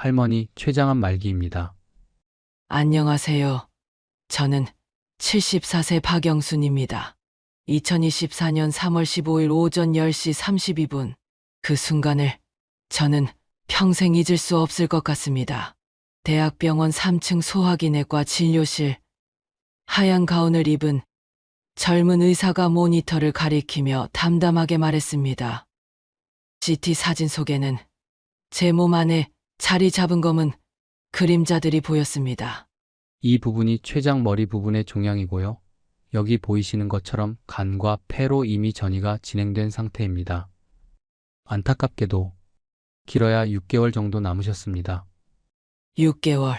할머니 췌장암 말기입니다. 안녕하세요. 저는 74세 박영순입니다. 2024년 3월 15일 오전 10시 32분. 그 순간을 저는 평생 잊을 수 없을 것 같습니다. 대학병원 3층 소화기내과 진료실. 하얀 가운을 입은 젊은 의사가 모니터를 가리키며 담담하게 말했습니다. CT 사진 속에는 제 몸 안에 자리 잡은 검은 그림자들이 보였습니다. 이 부분이 췌장 머리 부분의 종양이고요. 여기 보이시는 것처럼 간과 폐로 이미 전이가 진행된 상태입니다. 안타깝게도 길어야 6개월 정도 남으셨습니다. 6개월,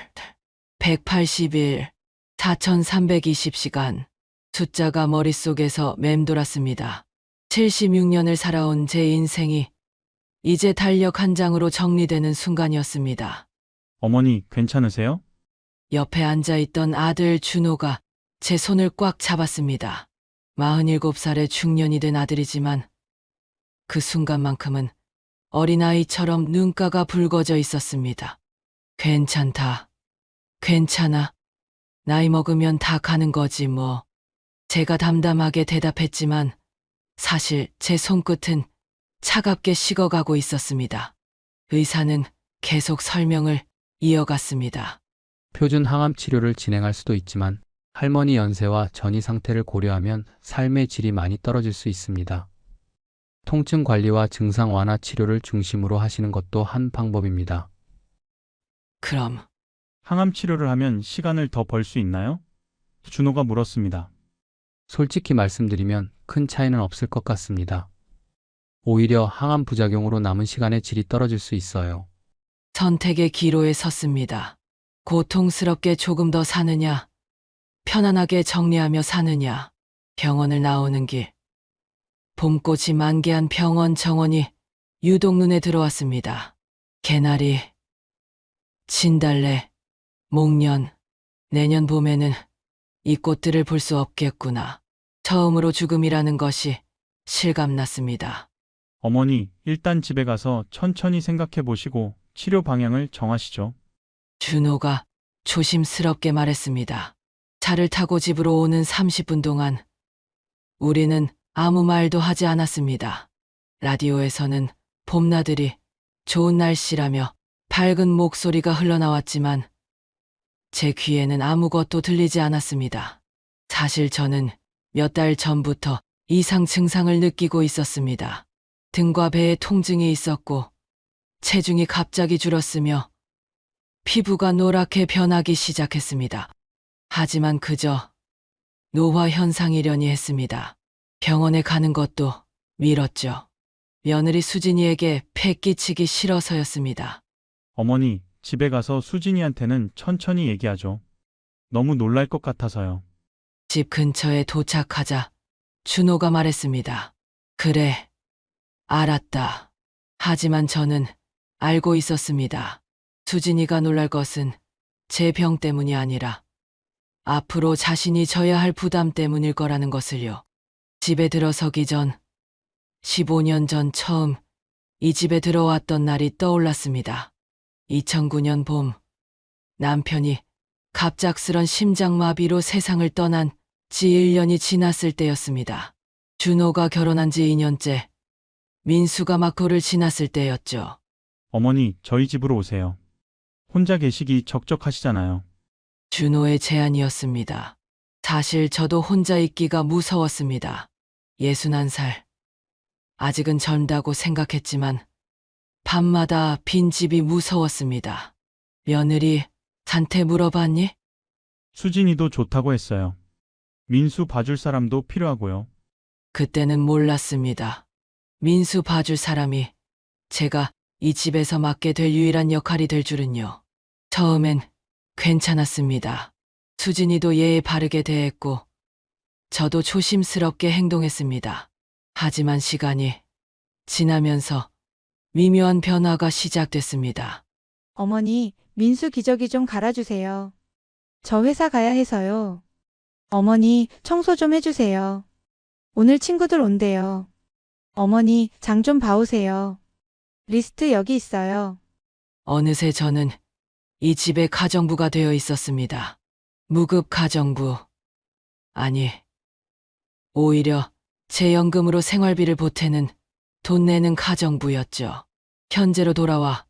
180일, 4320시간. 숫자가 머릿속에서 맴돌았습니다. 76년을 살아온 제 인생이 이제 달력 한 장으로 정리되는 순간이었습니다. 어머니, 괜찮으세요? 옆에 앉아있던 아들 준호가 제 손을 꽉 잡았습니다. 47살의 중년이 된 아들이지만 그 순간만큼은 어린아이처럼 눈가가 붉어져 있었습니다. 괜찮다. 괜찮아. 나이 먹으면 다 가는 거지 뭐. 제가 담담하게 대답했지만 사실 제 손끝은 차갑게 식어가고 있었습니다. 의사는 계속 설명을 이어갔습니다. 표준 항암 치료를 진행할 수도 있지만 할머니 연세와 전이 상태를 고려하면 삶의 질이 많이 떨어질 수 있습니다. 통증 관리와 증상 완화 치료를 중심으로 하시는 것도 한 방법입니다. 그럼 항암 치료를 하면 시간을 더 벌 수 있나요? 준호가 물었습니다. 솔직히 말씀드리면 큰 차이는 없을 것 같습니다. 오히려 항암 부작용으로 남은 시간의 질이 떨어질 수 있어요. 선택의 기로에 섰습니다. 고통스럽게 조금 더 사느냐, 편안하게 정리하며 사느냐, 병원을 나오는 길. 봄꽃이 만개한 병원 정원이 유독 눈에 들어왔습니다. 개나리, 진달래, 목련, 내년 봄에는 이 꽃들을 볼 수 없겠구나. 처음으로 죽음이라는 것이 실감났습니다. 어머니, 일단 집에 가서 천천히 생각해 보시고 치료 방향을 정하시죠. 준호가 조심스럽게 말했습니다. 차를 타고 집으로 오는 30분 동안 우리는 아무 말도 하지 않았습니다. 라디오에서는 봄나들이 좋은 날씨라며 밝은 목소리가 흘러나왔지만 제 귀에는 아무것도 들리지 않았습니다. 사실 저는 몇 달 전부터 이상 증상을 느끼고 있었습니다. 등과 배에 통증이 있었고 체중이 갑자기 줄었으며 피부가 노랗게 변하기 시작했습니다. 하지만 그저 노화 현상이려니 했습니다. 병원에 가는 것도 미뤘죠. 며느리 수진이에게 패 끼치기 싫어서였습니다. 어머니, 집에 가서 수진이한테는 천천히 얘기하죠. 너무 놀랄 것 같아서요. 집 근처에 도착하자 준호가 말했습니다. 그래, 알았다. 하지만 저는 알고 있었습니다. 수진이가 놀랄 것은 제 병 때문이 아니라 앞으로 자신이 져야 할 부담 때문일 거라는 것을요. 집에 들어서기 전 15년 전 처음 이 집에 들어왔던 날이 떠올랐습니다. 2009년 봄, 남편이 갑작스런 심장마비로 세상을 떠난 지 1년이 지났을 때였습니다. 준호가 결혼한 지 2년째, 민수가 막 돌을 지났을 때였죠. 어머니, 저희 집으로 오세요. 혼자 계시기 적적하시잖아요. 준호의 제안이었습니다. 사실 저도 혼자 있기가 무서웠습니다. 61살. 아직은 젊다고 생각했지만 밤마다 빈 집이 무서웠습니다. 며느리, 한테 물어봤니? 수진이도 좋다고 했어요. 민수 봐줄 사람도 필요하고요. 그때는 몰랐습니다. 민수 봐줄 사람이 제가 이 집에서 맡게 될 유일한 역할이 될 줄은요. 처음엔 괜찮았습니다. 수진이도 예의 바르게 대했고 저도 조심스럽게 행동했습니다. 하지만 시간이 지나면서 미묘한 변화가 시작됐습니다. 어머니, 민수 기저귀 좀 갈아주세요. 저 회사 가야 해서요. 어머니, 청소 좀 해주세요. 오늘 친구들 온대요. 어머니, 장 좀 봐오세요. 리스트 여기 있어요. 어느새 저는 이 집의 가정부가 되어 있었습니다. 무급 가정부. 아니, 오히려 제 연금으로 생활비를 보태는 돈 내는 가정부였죠. 현재로 돌아와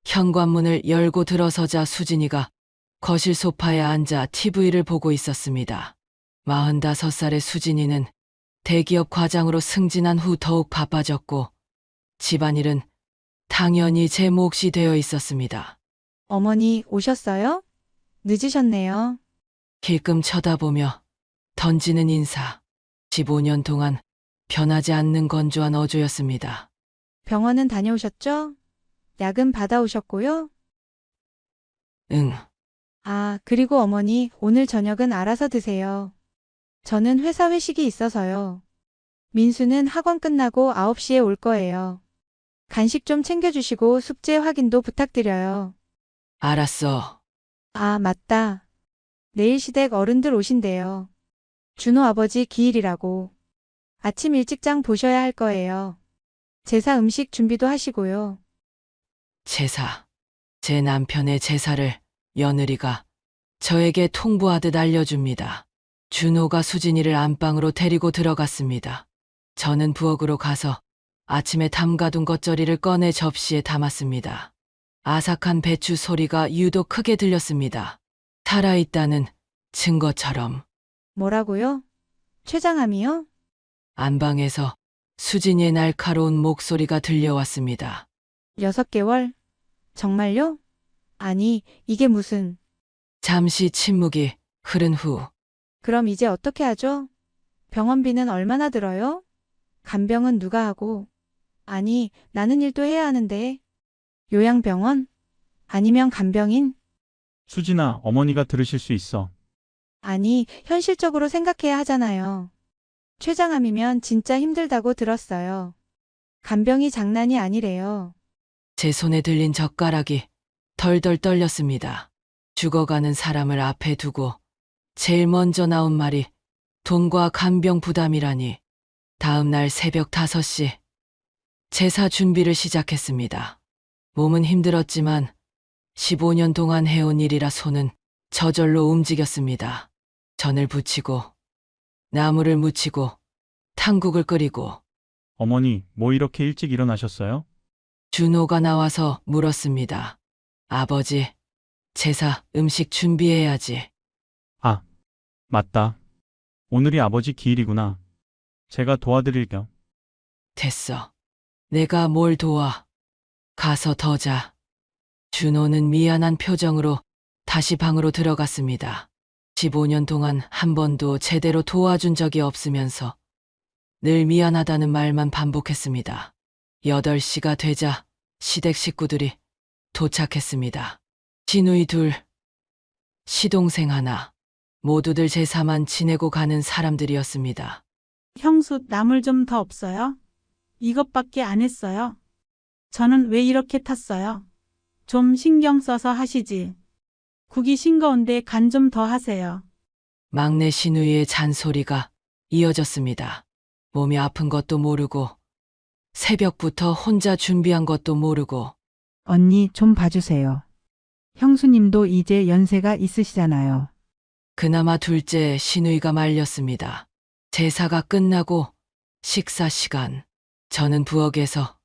현관문을 열고 들어서자 수진이가 거실 소파에 앉아 TV를 보고 있었습니다. 45살의 수진이는 대기업 과장으로 승진한 후 더욱 바빠졌고 집안일은 당연히 제 몫이 되어 있었습니다. 어머니 오셨어요? 늦으셨네요. 힐끔 쳐다보며 던지는 인사. 15년 동안 변하지 않는 건조한 어조였습니다. 병원은 다녀오셨죠? 약은 받아오셨고요? 응, 아, 그리고 어머니 오늘 저녁은 알아서 드세요. 저는 회사 회식이 있어서요. 민수는 학원 끝나고 9시에 올 거예요. 간식 좀 챙겨주시고 숙제 확인도 부탁드려요. 알았어. 아, 맞다. 내일 시댁 어른들 오신대요. 준호 아버지 기일이라고. 아침 일찍장 보셔야 할 거예요. 제사 음식 준비도 하시고요. 제사. 제 남편의 제사를 며느리가 저에게 통보하듯 알려줍니다. 준호가 수진이를 안방으로 데리고 들어갔습니다. 저는 부엌으로 가서 아침에 담가둔 겉절이를 꺼내 접시에 담았습니다. 아삭한 배추 소리가 유독 크게 들렸습니다. 살아있다는 증거처럼. 뭐라고요? 췌장암이요? 안방에서 수진이의 날카로운 목소리가 들려왔습니다. 6개월? 정말요? 아니, 이게 무슨... 잠시 침묵이 흐른 후 그럼 이제 어떻게 하죠? 병원비는 얼마나 들어요? 간병은 누가 하고? 아니, 나는 일도 해야 하는데. 요양병원? 아니면 간병인? 수진아, 어머니가 들으실 수 있어. 아니, 현실적으로 생각해야 하잖아요. 췌장암이면 진짜 힘들다고 들었어요. 간병이 장난이 아니래요. 제 손에 들린 젓가락이 덜덜 떨렸습니다. 죽어가는 사람을 앞에 두고 제일 먼저 나온 말이 돈과 간병 부담이라니. 다음 날 새벽 5시 제사 준비를 시작했습니다. 몸은 힘들었지만 15년 동안 해온 일이라 손은 저절로 움직였습니다. 전을 부치고 나물을 무치고 탕국을 끓이고 어머니, 뭐 이렇게 일찍 일어나셨어요? 준호가 나와서 물었습니다. 아버지, 제사 음식 준비해야지. 아, 맞다. 오늘이 아버지 기일이구나. 제가 도와드릴게요. 됐어. 내가 뭘 도와. 가서 더 자. 준호는 미안한 표정으로 다시 방으로 들어갔습니다. 15년 동안 한 번도 제대로 도와준 적이 없으면서 늘 미안하다는 말만 반복했습니다. 8시가 되자 시댁 식구들이 도착했습니다. 시누이 2, 시동생 1, 모두들 제사만 지내고 가는 사람들이었습니다. 형수, 나물 좀 더 없어요? 이것밖에 안 했어요. 저는 왜 이렇게 탔어요? 좀 신경 써서 하시지. 국이 싱거운데 간 좀 더 하세요. 막내 시누이의 잔소리가 이어졌습니다. 몸이 아픈 것도 모르고 새벽부터 혼자 준비한 것도 모르고 언니 좀 봐주세요. 형수님도 이제 연세가 있으시잖아요. 그나마 둘째 시누이가 말렸습니다. 제사가 끝나고 식사 시간. 저는 부엌에서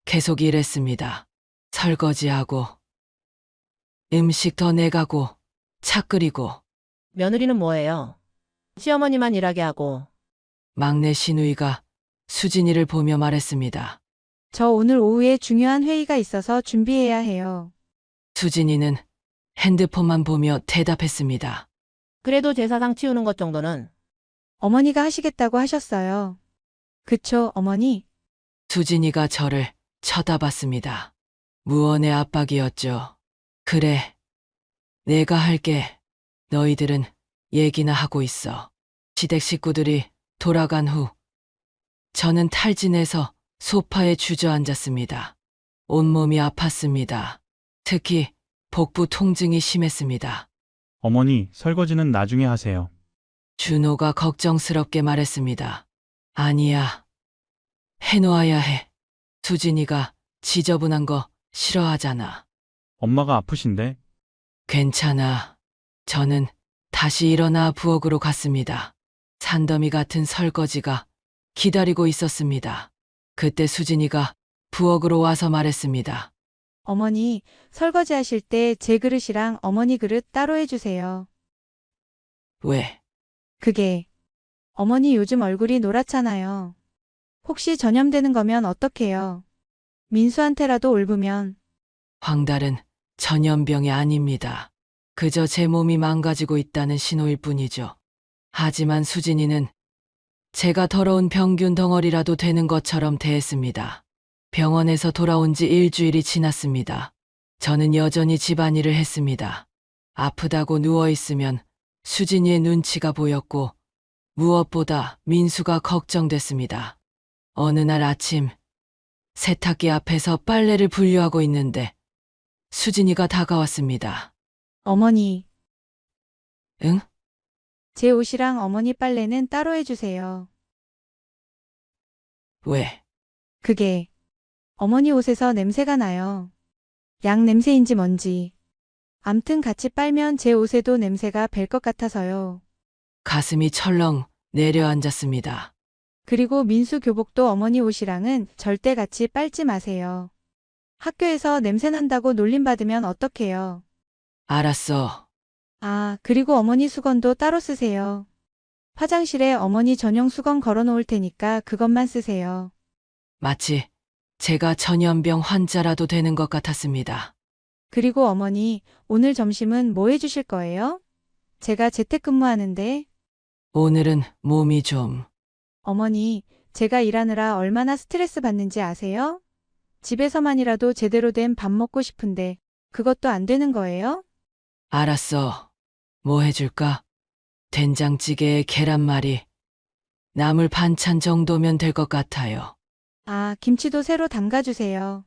계속 일했습니다. 설거지하고 음식 더 내가고 차 끓이고. 며느리는 뭐예요? 시어머니만 일하게 하고. 막내 시누이가 수진이를 보며 말했습니다. 저 오늘 오후에 중요한 회의가 있어서 준비해야 해요. 수진이는 핸드폰만 보며 대답했습니다. 그래도 제사상 치우는 것 정도는. 어머니가 하시겠다고 하셨어요. 그쵸, 어머니? 수진이가 저를 쳐다봤습니다. 무언의 압박이었죠. 그래, 내가 할게. 너희들은 얘기나 하고 있어. 시댁 식구들이 돌아간 후 저는 탈진해서 소파에 주저앉았습니다. 온몸이 아팠습니다. 특히 복부 통증이 심했습니다. 어머니, 설거지는 나중에 하세요. 준호가 걱정스럽게 말했습니다. 아니야. 해놓아야 해. 수진이가 지저분한 거 싫어하잖아. 엄마가 아프신데? 괜찮아. 저는 다시 일어나 부엌으로 갔습니다. 산더미 같은 설거지가 기다리고 있었습니다. 그때 수진이가 부엌으로 와서 말했습니다. 어머니, 설거지 하실 때 제 그릇이랑 어머니 그릇 따로 해주세요. 왜? 그게, 어머니 요즘 얼굴이 노랗잖아요. 혹시 전염되는 거면 어떡해요? 민수한테라도 옮으면. 황달은 전염병이 아닙니다. 그저 제 몸이 망가지고 있다는 신호일 뿐이죠. 하지만 수진이는 제가 더러운 병균 덩어리라도 되는 것처럼 대했습니다. 병원에서 돌아온 지 일주일이 지났습니다. 저는 여전히 집안일을 했습니다. 아프다고 누워있으면 수진이의 눈치가 보였고 무엇보다 민수가 걱정됐습니다. 어느 날 아침 세탁기 앞에서 빨래를 분류하고 있는데 수진이가 다가왔습니다. 어머니, 응? 제 옷이랑 어머니 빨래는 따로 해주세요. 왜? 그게, 어머니 옷에서 냄새가 나요. 양 냄새인지 뭔지. 암튼 같이 빨면 제 옷에도 냄새가 벨 것 같아서요. 가슴이 철렁 내려앉았습니다. 그리고 민수 교복도 어머니 옷이랑은 절대 같이 빨지 마세요. 학교에서 냄새 난다고 놀림받으면 어떡해요? 알았어. 아, 그리고 어머니 수건도 따로 쓰세요. 화장실에 어머니 전용 수건 걸어 놓을 테니까 그것만 쓰세요. 마치 제가 전염병 환자라도 되는 것 같았습니다. 그리고 어머니, 오늘 점심은 뭐 해주실 거예요? 제가 재택근무하는데. 오늘은 몸이 좀... 어머니, 제가 일하느라 얼마나 스트레스 받는지 아세요? 집에서만이라도 제대로 된 밥 먹고 싶은데 그것도 안 되는 거예요? 알았어. 뭐 해줄까? 된장찌개에 계란말이, 나물 반찬 정도면 될 것 같아요. 아, 김치도 새로 담가주세요.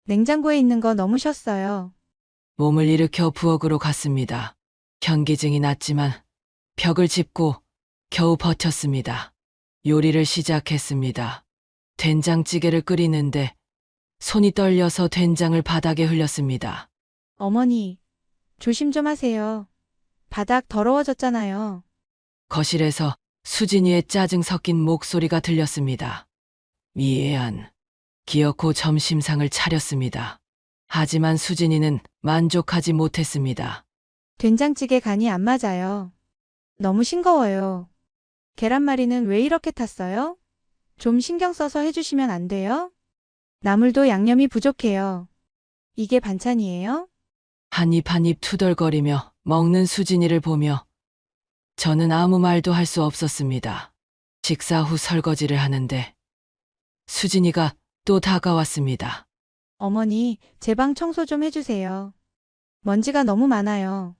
냉장고에 있는 거 너무 쉬었어요. 몸을 일으켜 부엌으로 갔습니다. 현기증이 났지만 벽을 짚고 겨우 버텼습니다. 요리를 시작했습니다. 된장찌개를 끓이는데 손이 떨려서 된장을 바닥에 흘렸습니다. 어머니, 조심 좀 하세요. 바닥 더러워졌잖아요. 거실에서 수진이의 짜증 섞인 목소리가 들렸습니다. 미안. 기어코 점심상을 차렸습니다. 하지만 수진이는 만족하지 못했습니다. 된장찌개 간이 안 맞아요. 너무 싱거워요. 계란말이는 왜 이렇게 탔어요? 좀 신경 써서 해주시면 안 돼요? 나물도 양념이 부족해요. 이게 반찬이에요? 한 입 한 입 투덜거리며 먹는 수진이를 보며 저는 아무 말도 할 수 없었습니다. 식사 후 설거지를 하는데 수진이가 또 다가왔습니다. 어머니, 제 방 청소 좀 해주세요. 먼지가 너무 많아요.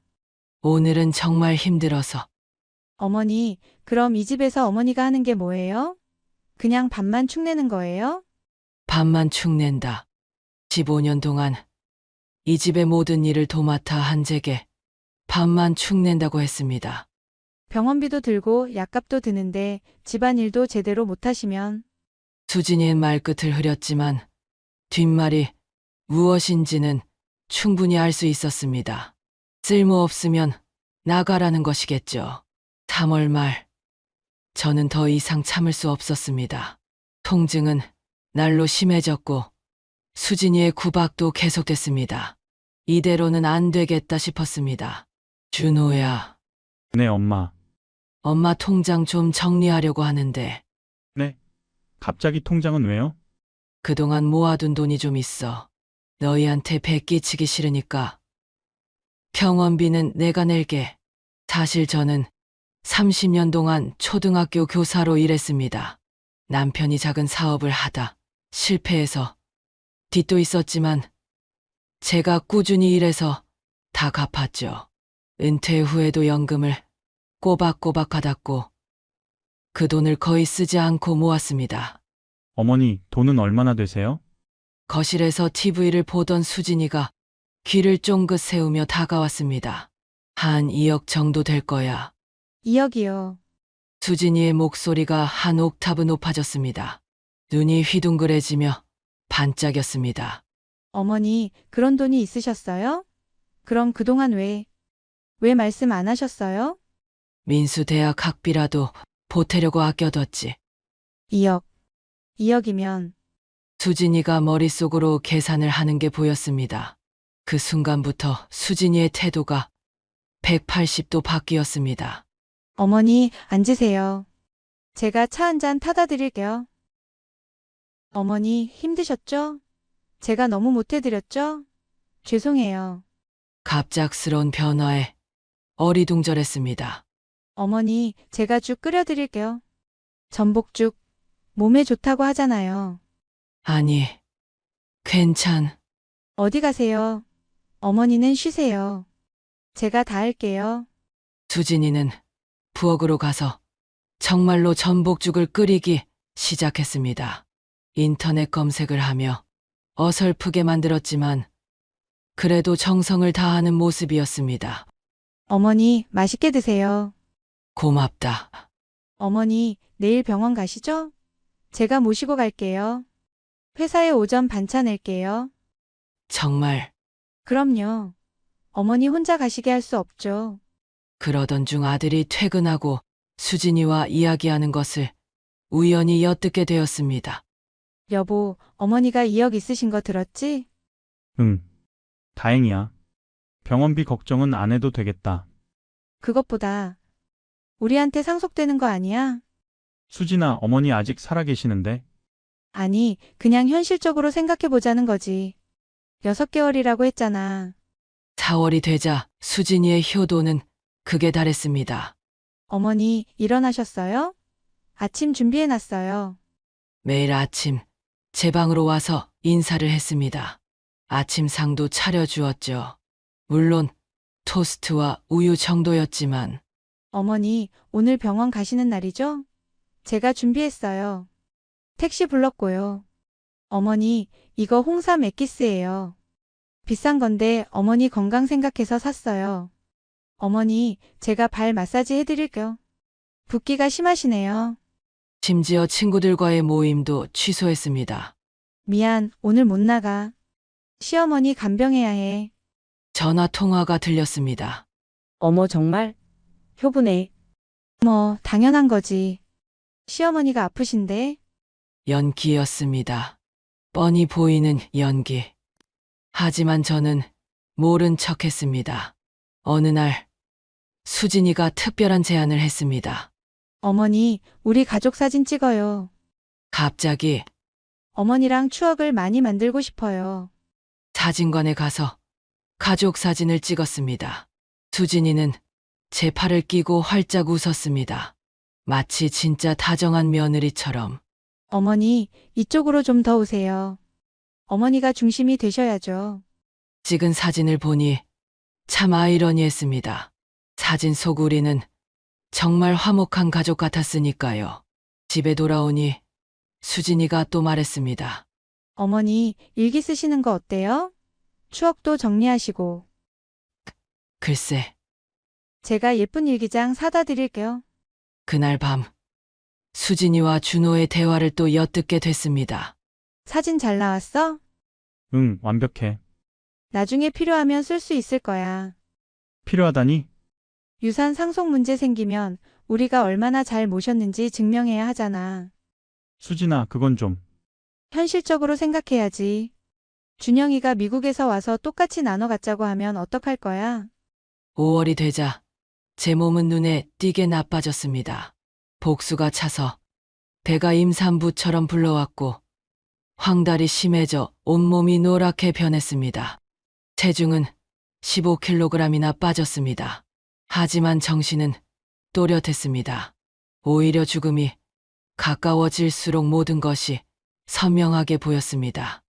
오늘은 정말 힘들어서. 어머니, 그럼 이 집에서 어머니가 하는 게 뭐예요? 그냥 밥만 축내는 거예요? 밥만 축낸다. 15년 동안 이 집의 모든 일을 도맡아 한 제게 밥만 축낸다고 했습니다. 병원비도 들고 약값도 드는데 집안일도 제대로 못하시면. 수진이의 말끝을 흐렸지만 뒷말이 무엇인지는 충분히 알 수 있었습니다. 쓸모없으면 나가라는 것이겠죠. 3월 말, 저는 더 이상 참을 수 없었습니다. 통증은 날로 심해졌고 수진이의 구박도 계속됐습니다. 이대로는 안 되겠다 싶었습니다. 준호야, 네, 엄마. 엄마 통장 좀 정리하려고 하는데 네? 갑자기 통장은 왜요? 그동안 모아둔 돈이 좀 있어. 너희한테 배 끼치기 싫으니까 병원비는 내가 낼게. 사실 저는 30년 동안 초등학교 교사로 일했습니다. 남편이 작은 사업을 하다 실패해서 빚도 있었지만 제가 꾸준히 일해서 다 갚았죠. 은퇴 후에도 연금을 꼬박꼬박 받았고 그 돈을 거의 쓰지 않고 모았습니다. 어머니, 돈은 얼마나 되세요? 거실에서 TV를 보던 수진이가 귀를 쫑긋 세우며 다가왔습니다. 한 2억 정도 될 거야. 2억이요. 수진이의 목소리가 한 옥타브 높아졌습니다. 눈이 휘둥그레지며 반짝였습니다. 어머니, 그런 돈이 있으셨어요? 그럼 그동안 왜 말씀 안 하셨어요? 민수 대학 학비라도 보태려고 아껴뒀지. 2억. 2억이면 수진이가 머릿속으로 계산을 하는 게 보였습니다. 그 순간부터 수진이의 태도가 180도 바뀌었습니다. 어머니, 앉으세요. 제가 차 한 잔 타다 드릴게요. 어머니, 힘드셨죠? 제가 너무 못해드렸죠? 죄송해요. 갑작스러운 변화에 어리둥절했습니다. 어머니, 제가 죽 끓여드릴게요. 전복죽, 몸에 좋다고 하잖아요. 아니, 어디 가세요? 어머니는 쉬세요. 제가 다 할게요. 수진이는 부엌으로 가서 정말로 전복죽을 끓이기 시작했습니다. 인터넷 검색을 하며 어설프게 만들었지만 그래도 정성을 다하는 모습이었습니다. 어머니, 맛있게 드세요. 고맙다. 어머니, 내일 병원 가시죠? 제가 모시고 갈게요. 회사에 오전 반차 낼게요. 정말 그럼요. 어머니 혼자 가시게 할 수 없죠. 그러던 중 아들이 퇴근하고 수진이와 이야기하는 것을 우연히 엿듣게 되었습니다. 여보, 어머니가 2억 있으신 거 들었지? 응. 다행이야. 병원비 걱정은 안 해도 되겠다. 그것보다 우리한테 상속되는 거 아니야? 수진아, 어머니 아직 살아계시는데? 아니, 그냥 현실적으로 생각해 보자는 거지. 6개월이라고 했잖아. 4월이 되자 수진이의 효도는 극에 달했습니다. 어머니, 일어나셨어요? 아침 준비해 놨어요. 매일 아침 제 방으로 와서 인사를 했습니다. 아침상도 차려주었죠. 물론 토스트와 우유 정도였지만 어머니, 오늘 병원 가시는 날이죠? 제가 준비했어요. 택시 불렀고요. 어머니, 이거 홍삼 액기스예요. 비싼 건데 어머니 건강 생각해서 샀어요. 어머니, 제가 발 마사지 해드릴게요. 붓기가 심하시네요. 심지어 친구들과의 모임도 취소했습니다. 미안, 오늘 못 나가. 시어머니 간병해야 해. 전화 통화가 들렸습니다. 어머, 정말? 효부네. 뭐, 당연한 거지. 시어머니가 아프신데? 연기였습니다. 뻔히 보이는 연기. 하지만 저는 모른 척 했습니다. 어느 날 수진이가 특별한 제안을 했습니다. 어머니, 우리 가족 사진 찍어요. 갑자기 어머니랑 추억을 많이 만들고 싶어요. 사진관에 가서 가족 사진을 찍었습니다. 수진이는 제 팔을 끼고 활짝 웃었습니다. 마치 진짜 다정한 며느리처럼. 어머니, 이쪽으로 좀 더 오세요. 어머니가 중심이 되셔야죠. 찍은 사진을 보니 참 아이러니했습니다. 사진 속 우리는 정말 화목한 가족 같았으니까요. 집에 돌아오니 수진이가 또 말했습니다. 어머니, 일기 쓰시는 거 어때요? 추억도 정리하시고. 글쎄, 제가 예쁜 일기장 사다 드릴게요. 그날 밤 수진이와 준호의 대화를 또 엿듣게 됐습니다. 사진 잘 나왔어? 응, 완벽해. 나중에 필요하면 쓸 수 있을 거야. 필요하다니? 유산 상속 문제 생기면 우리가 얼마나 잘 모셨는지 증명해야 하잖아. 수진아, 그건 좀. 현실적으로 생각해야지. 준영이가 미국에서 와서 똑같이 나눠 갖자고 하면 어떡할 거야? 5월이 되자 제 몸은 눈에 띄게 나빠졌습니다. 복수가 차서 배가 임산부처럼 불러왔고 황달이 심해져 온몸이 노랗게 변했습니다. 체중은 15kg이나 빠졌습니다. 하지만 정신은 또렷했습니다. 오히려 죽음이 가까워질수록 모든 것이 선명하게 보였습니다.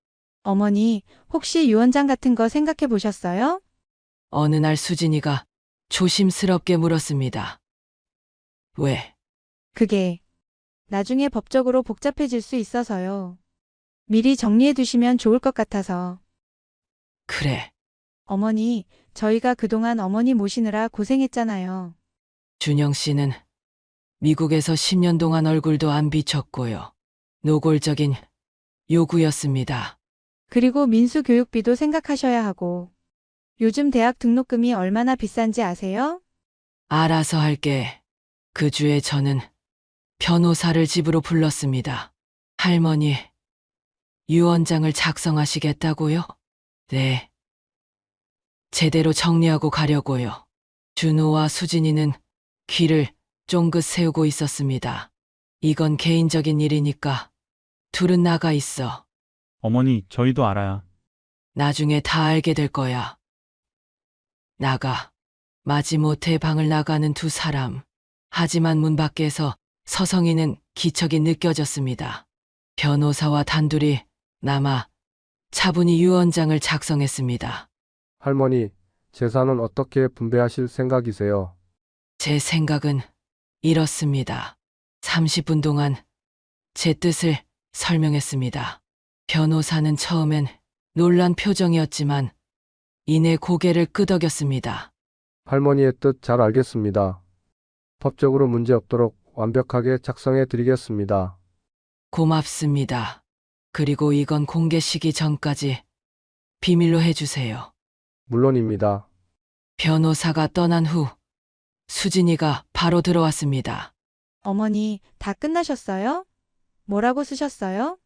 어머니, 혹시 유언장 같은 거 생각해 보셨어요? 어느 날 수진이가 조심스럽게 물었습니다. 왜? 그게 나중에 법적으로 복잡해질 수 있어서요. 미리 정리해 두시면 좋을 것 같아서. 그래. 어머니, 저희가 그동안 어머니 모시느라 고생했잖아요. 준영 씨는 미국에서 10년 동안 얼굴도 안 비쳤고요. 노골적인 요구였습니다. 그리고 민수 교육비도 생각하셔야 하고. 요즘 대학 등록금이 얼마나 비싼지 아세요? 알아서 할게. 그 주에 저는 변호사를 집으로 불렀습니다. 할머니, 유언장을 작성하시겠다고요? 네. 제대로 정리하고 가려고요. 준호와 수진이는 귀를 쫑긋 세우고 있었습니다. 이건 개인적인 일이니까 둘은 나가 있어. 어머니, 저희도 알아야. 나중에 다 알게 될 거야. 나가. 마지못해 방을 나가는 두 사람. 하지만 문 밖에서 서성이는 기척이 느껴졌습니다. 변호사와 단둘이 남아 차분히 유언장을 작성했습니다. 할머니, 재산은 어떻게 분배하실 생각이세요? 제 생각은 이렇습니다. 30분 동안 제 뜻을 설명했습니다. 변호사는 처음엔 놀란 표정이었지만 이내 고개를 끄덕였습니다. 할머니의 뜻 잘 알겠습니다. 법적으로 문제 없도록 완벽하게 작성해 드리겠습니다. 고맙습니다. 그리고 이건 공개시기 전까지 비밀로 해주세요. 물론입니다. 변호사가 떠난 후 수진이가 바로 들어왔습니다. 어머니, 다 끝나셨어요? 뭐라고 쓰셨어요?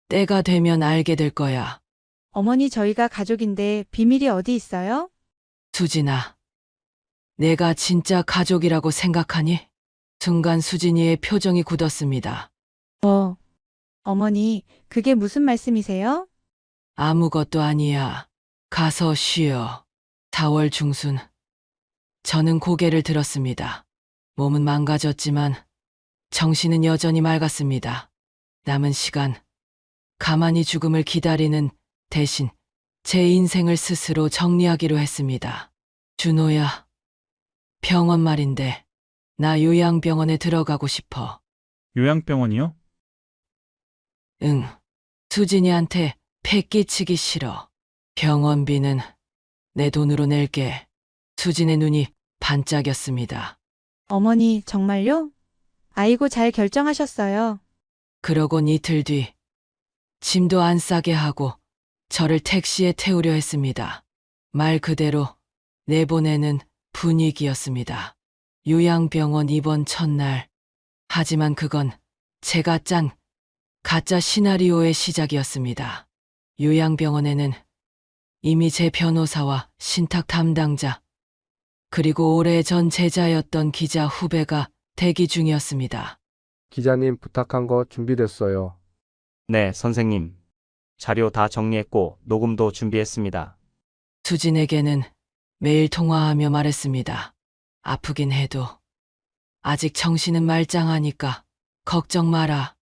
때가 되면 알게 될 거야. 어머니, 저희가 가족인데 비밀이 어디 있어요? 수진아, 내가 진짜 가족이라고 생각하니? 순간 수진이의 표정이 굳었습니다. 어머니, 그게 무슨 말씀이세요? 아무것도 아니야. 가서 쉬어. 4월 중순. 저는 고개를 들었습니다. 몸은 망가졌지만 정신은 여전히 맑았습니다. 남은 시간, 가만히 죽음을 기다리는 대신 제 인생을 스스로 정리하기로 했습니다. 준호야, 병원 말인데 나 요양병원에 들어가고 싶어. 요양병원이요? 응. 수진이한테 폐 끼치기 싫어. 병원비는 내 돈으로 낼게. 수진의 눈이 반짝였습니다. 어머니, 정말요? 아이고, 잘 결정하셨어요. 그러곤 이틀 뒤 짐도 안 싸게 하고 저를 택시에 태우려 했습니다. 말 그대로 내보내는 분위기였습니다. 요양병원 입원 첫날. 하지만 그건 제가 짠 가짜 시나리오의 시작이었습니다. 요양병원에는 이미 제 변호사와 신탁 담당자, 그리고 오래전 제자였던 기자 후배가 대기 중이었습니다. 기자님 부탁한 거 준비됐어요. 네, 선생님. 자료 다 정리했고 녹음도 준비했습니다. 수진에게는 매일 통화하며 말했습니다. 아프긴 해도 아직 정신은 말짱하니까 걱정 마라.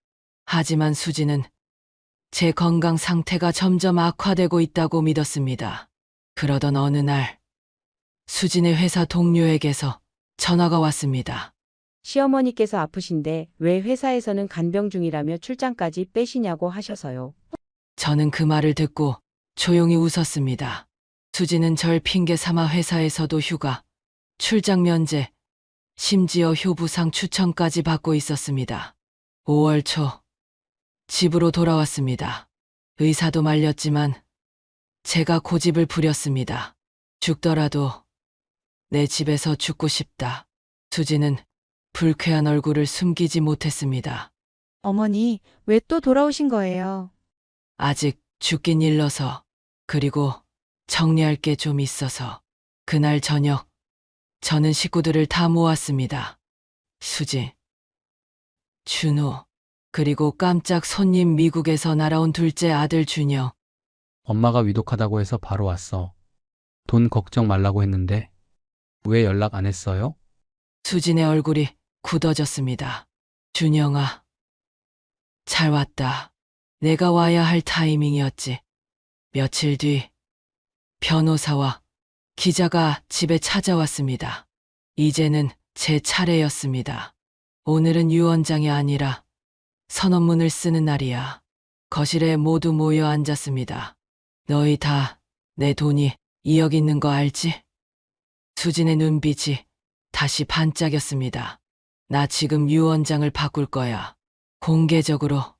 하지만 수진은 제 건강 상태가 점점 악화되고 있다고 믿었습니다. 그러던 어느 날 수진의 회사 동료에게서 전화가 왔습니다. 시어머니께서 아프신데 왜 회사에서는 간병 중이라며 출장까지 빼시냐고 하셔서요. 저는 그 말을 듣고 조용히 웃었습니다. 수진은 절 핑계 삼아 회사에서도 휴가, 출장 면제, 심지어 효부상 추천까지 받고 있었습니다. 5월 초 집으로 돌아왔습니다. 의사도 말렸지만 제가 고집을 부렸습니다. 죽더라도 내 집에서 죽고 싶다. 수진은 불쾌한 얼굴을 숨기지 못했습니다. 어머니, 왜 또 돌아오신 거예요? 아직 죽긴 일러서, 그리고 정리할 게 좀 있어서. 그날 저녁 저는 식구들을 다 모았습니다. 수진, 준호, 그리고 깜짝 손님 미국에서 날아온 둘째 아들 준영. 엄마가 위독하다고 해서 바로 왔어. 돈 걱정 말라고 했는데 왜 연락 안 했어요? 수진의 얼굴이 굳어졌습니다. 준영아, 잘 왔다. 내가 와야 할 타이밍이었지. 며칠 뒤 변호사와 기자가 집에 찾아왔습니다. 이제는 제 차례였습니다. 오늘은 유언장이 아니라 선언문을 쓰는 날이야. 거실에 모두 모여 앉았습니다. 너희 다 내 돈이 2억 있는 거 알지? 수진의 눈빛이 다시 반짝였습니다. 나 지금 유언장을 바꿀 거야. 공개적으로.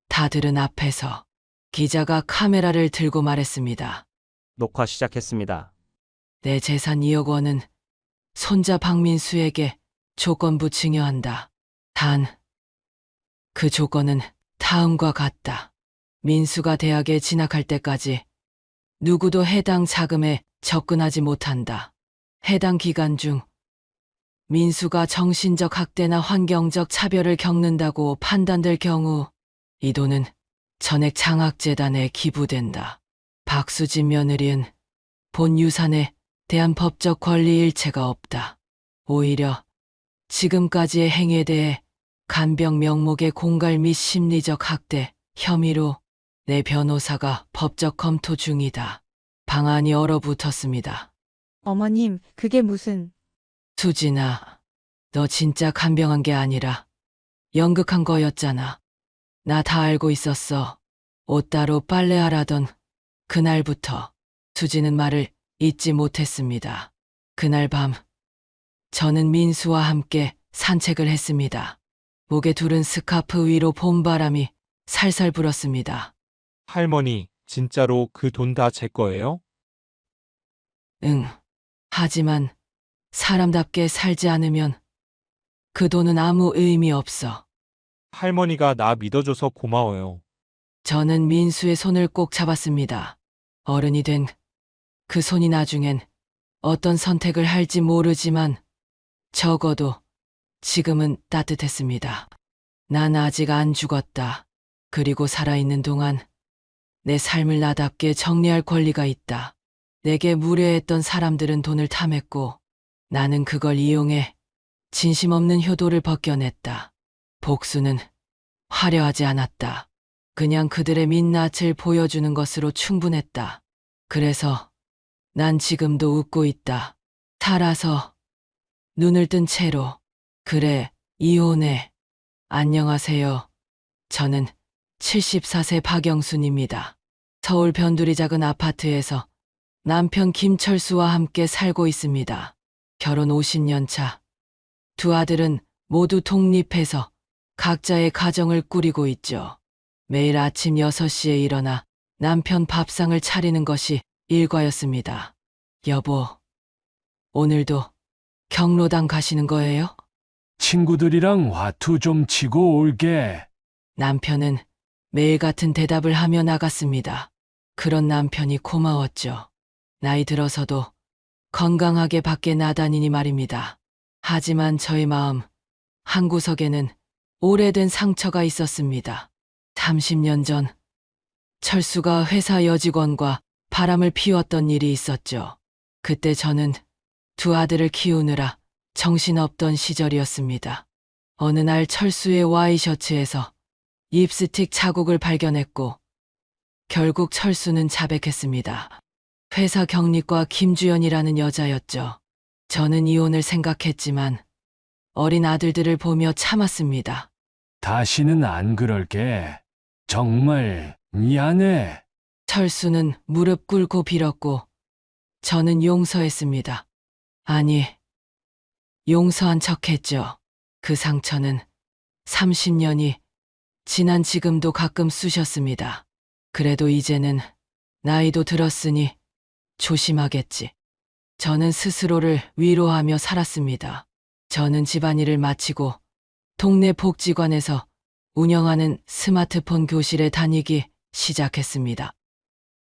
다들은 앞에서 기자가 카메라를 들고 말했습니다. 녹화 시작했습니다. 내 재산 2억 원은 손자 박민수에게 조건부 증여한다. 단, 그 조건은 다음과 같다. 민수가 대학에 진학할 때까지 누구도 해당 자금에 접근하지 못한다. 해당 기간 중 민수가 정신적 학대나 환경적 차별을 겪는다고 판단될 경우 이 돈은 전액 장학재단에 기부된다. 박수진 며느리는 본 유산에 대한 법적 권리 일체가 없다. 오히려 지금까지의 행위에 대해 간병 명목의 공갈 및 심리적 학대 혐의로 내 변호사가 법적 검토 중이다. 방안이 얼어붙었습니다. 어머님, 그게 무슨... 수진아, 너 진짜 간병한 게 아니라 연극한 거였잖아. 나 다 알고 있었어. 옷 따로 빨래하라던 그날부터 수진은 말을 잊지 못했습니다. 그날 밤 저는 민수와 함께 산책을 했습니다. 목에 두른 스카프 위로 봄바람이 살살 불었습니다. 할머니, 진짜로 그 돈 다 제 거예요? 응. 하지만 사람답게 살지 않으면 그 돈은 아무 의미 없어. 할머니가 나 믿어줘서 고마워요. 저는 민수의 손을 꼭 잡았습니다. 어른이 된 그 손이 나중엔 어떤 선택을 할지 모르지만 적어도 지금은 따뜻했습니다. 난 아직 안 죽었다. 그리고 살아있는 동안 내 삶을 나답게 정리할 권리가 있다. 내게 무례했던 사람들은 돈을 탐했고 나는 그걸 이용해 진심 없는 효도를 벗겨냈다. 복수는 화려하지 않았다. 그냥 그들의 민낯을 보여주는 것으로 충분했다. 그래서 난 지금도 웃고 있다. 살아서 눈을 뜬 채로. 그래, 이혼해. 안녕하세요. 저는 74세 박영순입니다. 서울 변두리 작은 아파트에서 남편 김철수와 함께 살고 있습니다. 결혼 50년 차. 두 아들은 모두 독립해서 각자의 가정을 꾸리고 있죠. 매일 아침 6시에 일어나 남편 밥상을 차리는 것이 일과였습니다. 여보, 오늘도 경로당 가시는 거예요? 친구들이랑 화투 좀 치고 올게. 남편은 매일 같은 대답을 하며 나갔습니다. 그런 남편이 고마웠죠. 나이 들어서도 건강하게 밖에 나다니니 말입니다. 하지만 저의 마음 한구석에는 오래된 상처가 있었습니다. 30년 전 철수가 회사 여직원과 바람을 피웠던 일이 있었죠. 그때 저는 두 아들을 키우느라 정신없던 시절이었습니다. 어느 날 철수의 와이셔츠에서 립스틱 자국을 발견했고 결국 철수는 자백했습니다. 회사 경리과 김주연이라는 여자였죠. 저는 이혼을 생각했지만 어린 아들들을 보며 참았습니다. 다시는 안 그럴게. 정말 미안해. 철수는 무릎 꿇고 빌었고 저는 용서했습니다. 아니, 용서한 척했죠. 그 상처는 30년이 지난 지금도 가끔 쑤셨습니다. 그래도 이제는 나이도 들었으니 조심하겠지. 저는 스스로를 위로하며 살았습니다. 저는 집안일을 마치고 동네 복지관에서 운영하는 스마트폰 교실에 다니기 시작했습니다.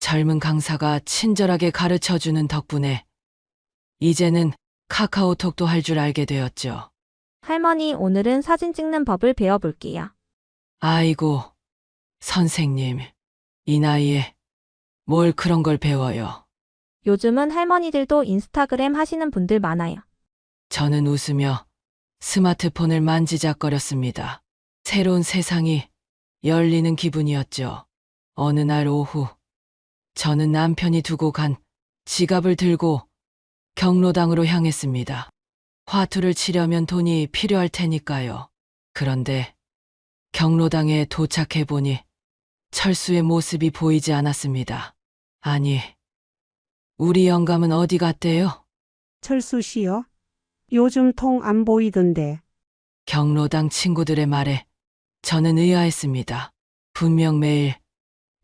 젊은 강사가 친절하게 가르쳐주는 덕분에 이제는 카카오톡도 할 줄 알게 되었죠. 할머니, 오늘은 사진 찍는 법을 배워볼게요. 아이고, 선생님, 이 나이에 뭘 그런 걸 배워요. 요즘은 할머니들도 인스타그램 하시는 분들 많아요. 저는 웃으며 스마트폰을 만지작거렸습니다. 새로운 세상이 열리는 기분이었죠. 어느 날 오후, 저는 남편이 두고 간 지갑을 들고 경로당으로 향했습니다. 화투를 치려면 돈이 필요할 테니까요. 그런데 경로당에 도착해보니 철수의 모습이 보이지 않았습니다. 아니, 우리 영감은 어디 갔대요? 철수 씨요? 요즘 통 안 보이던데. 경로당 친구들의 말에 저는 의아했습니다. 분명 매일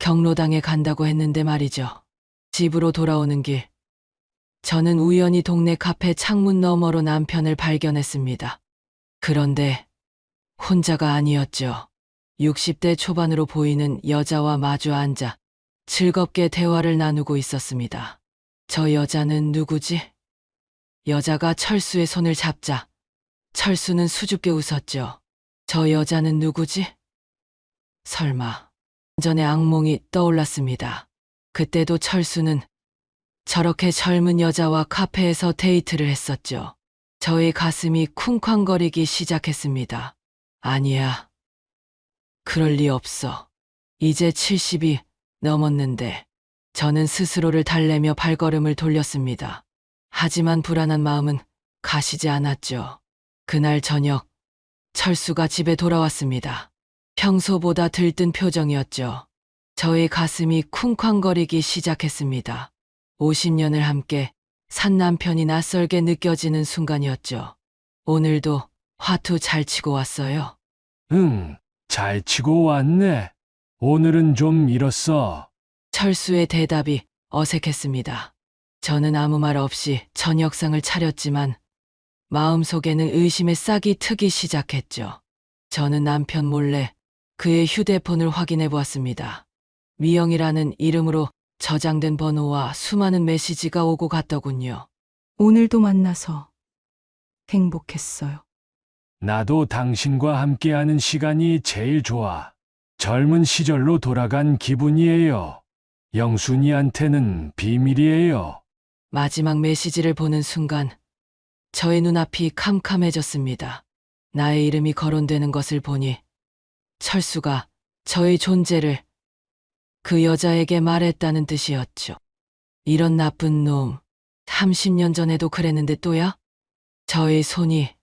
경로당에 간다고 했는데 말이죠. 집으로 돌아오는 길, 저는 우연히 동네 카페 창문 너머로 남편을 발견했습니다. 그런데 혼자가 아니었죠. 60대 초반으로 보이는 여자와 마주 앉아 즐겁게 대화를 나누고 있었습니다. 저 여자는 누구지? 여자가 철수의 손을 잡자 철수는 수줍게 웃었죠. 저 여자는 누구지? 설마. 전에 악몽이 떠올랐습니다. 그때도 철수는 저렇게 젊은 여자와 카페에서 데이트를 했었죠. 저의 가슴이 쿵쾅거리기 시작했습니다. 아니야. 그럴 리 없어. 이제 70이 넘었는데 저는 스스로를 달래며 발걸음을 돌렸습니다. 하지만 불안한 마음은 가시지 않았죠. 그날 저녁 철수가 집에 돌아왔습니다. 평소보다 들뜬 표정이었죠. 저의 가슴이 쿵쾅거리기 시작했습니다. 50년을 함께 산 남편이 낯설게 느껴지는 순간이었죠. 오늘도 화투 잘 치고 왔어요? 응, 잘 치고 왔네. 오늘은 좀 잃었어. 철수의 대답이 어색했습니다. 저는 아무 말 없이 저녁상을 차렸지만 마음속에는 의심의 싹이 트기 시작했죠. 저는 남편 몰래 그의 휴대폰을 확인해 보았습니다. 미영이라는 이름으로 저장된 번호와 수많은 메시지가 오고 갔더군요. 오늘도 만나서 행복했어요. 나도 당신과 함께하는 시간이 제일 좋아. 젊은 시절로 돌아간 기분이에요. 영순이한테는 비밀이에요. 마지막 메시지를 보는 순간 저의 눈앞이 캄캄해졌습니다. 나의 이름이 거론되는 것을 보니 철수가 저의 존재를 그 여자에게 말했다는 뜻이었죠. 이런 나쁜 놈, 30년 전에도 그랬는데 또야? 저의 손이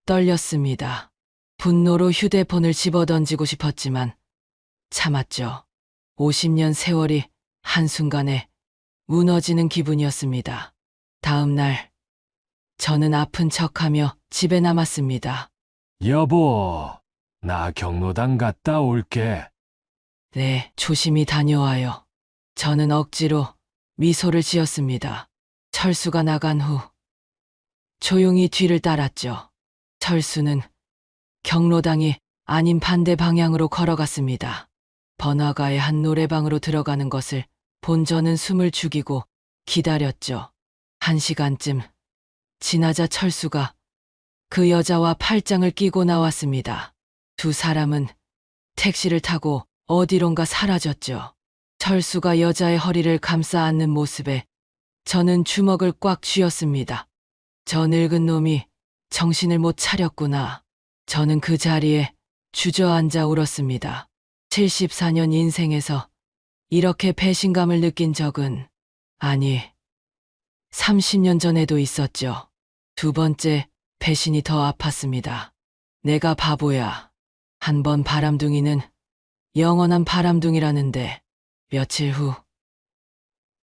떨렸습니다. 분노로 휴대폰을 집어던지고 싶었지만 참았죠. 50년 세월이 한순간에 무너지는 기분이었습니다. 다음 날 저는 아픈 척하며 집에 남았습니다. 여보, 나 경로당 갔다 올게. 네, 조심히 다녀와요. 저는 억지로 미소를 지었습니다. 철수가 나간 후 조용히 뒤를 따랐죠. 철수는 경로당이 아닌 반대 방향으로 걸어갔습니다. 번화가의 한 노래방으로 들어가는 것을 본 저는 숨을 죽이고 기다렸죠. 1시간쯤 지나자 철수가 그 여자와 팔짱을 끼고 나왔습니다. 두 사람은 택시를 타고 어디론가 사라졌죠. 철수가 여자의 허리를 감싸 안는 모습에 저는 주먹을 꽉 쥐었습니다. 저 늙은 놈이 정신을 못 차렸구나. 저는 그 자리에 주저앉아 울었습니다. 74년 인생에서 이렇게 배신감을 느낀 적은, 아니, 30년 전에도 있었죠. 두 번째 배신이 더 아팠습니다. 내가 바보야. 한 번 바람둥이는 영원한 바람둥이라는데. 며칠 후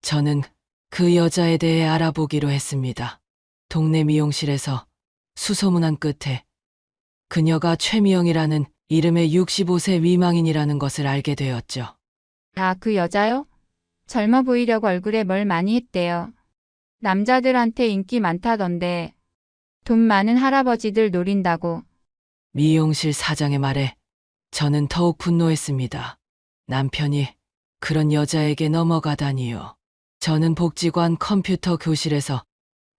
저는 그 여자에 대해 알아보기로 했습니다. 동네 미용실에서 수소문한 끝에 그녀가 최미영이라는 이름의 65세 미망인이라는 것을 알게 되었죠. 아, 그 여자요? 젊어 보이려고 얼굴에 뭘 많이 했대요. 남자들한테 인기 많다던데. 돈 많은 할아버지들 노린다고. 미용실 사장의 말에 저는 더욱 분노했습니다. 남편이 그런 여자에게 넘어가다니요. 저는 복지관 컴퓨터 교실에서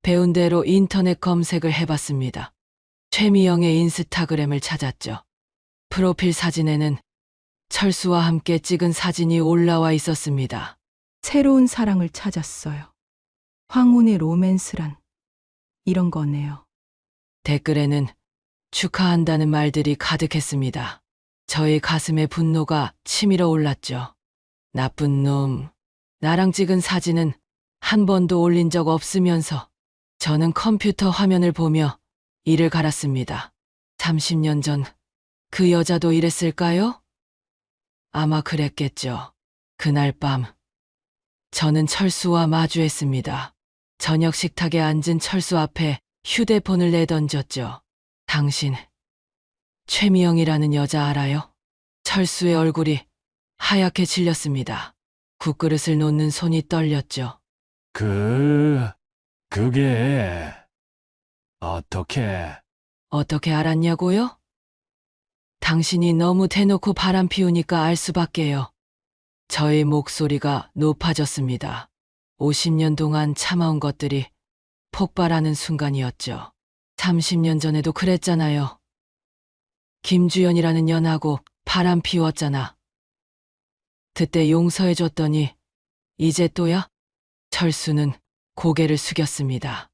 배운 대로 인터넷 검색을 해봤습니다. 최미영의 인스타그램을 찾았죠. 프로필 사진에는 철수와 함께 찍은 사진이 올라와 있었습니다. 새로운 사랑을 찾았어요. 황혼의 로맨스란 이런 거네요. 댓글에는 축하한다는 말들이 가득했습니다. 저의 가슴에 분노가 치밀어 올랐죠. 나쁜 놈. 나랑 찍은 사진은 한 번도 올린 적 없으면서 저는 컴퓨터 화면을 보며 이를 갈았습니다. 30년 전 그 여자도 이랬을까요? 아마 그랬겠죠. 그날 밤 저는 철수와 마주했습니다. 저녁 식탁에 앉은 철수 앞에 휴대폰을 내던졌죠. 당신 최미영이라는 여자 알아요? 철수의 얼굴이 하얗게 질렸습니다. 국그릇을 놓는 손이 떨렸죠. 그게, 어떻게 알았냐고요? 당신이 너무 대놓고 바람 피우니까 알 수밖에요. 저의 목소리가 높아졌습니다. 50년 동안 참아온 것들이 폭발하는 순간이었죠. 30년 전에도 그랬잖아요. 김주연이라는 년하고 바람 피웠잖아. 그때 용서해줬더니 이제 또야? 철수는 고개를 숙였습니다.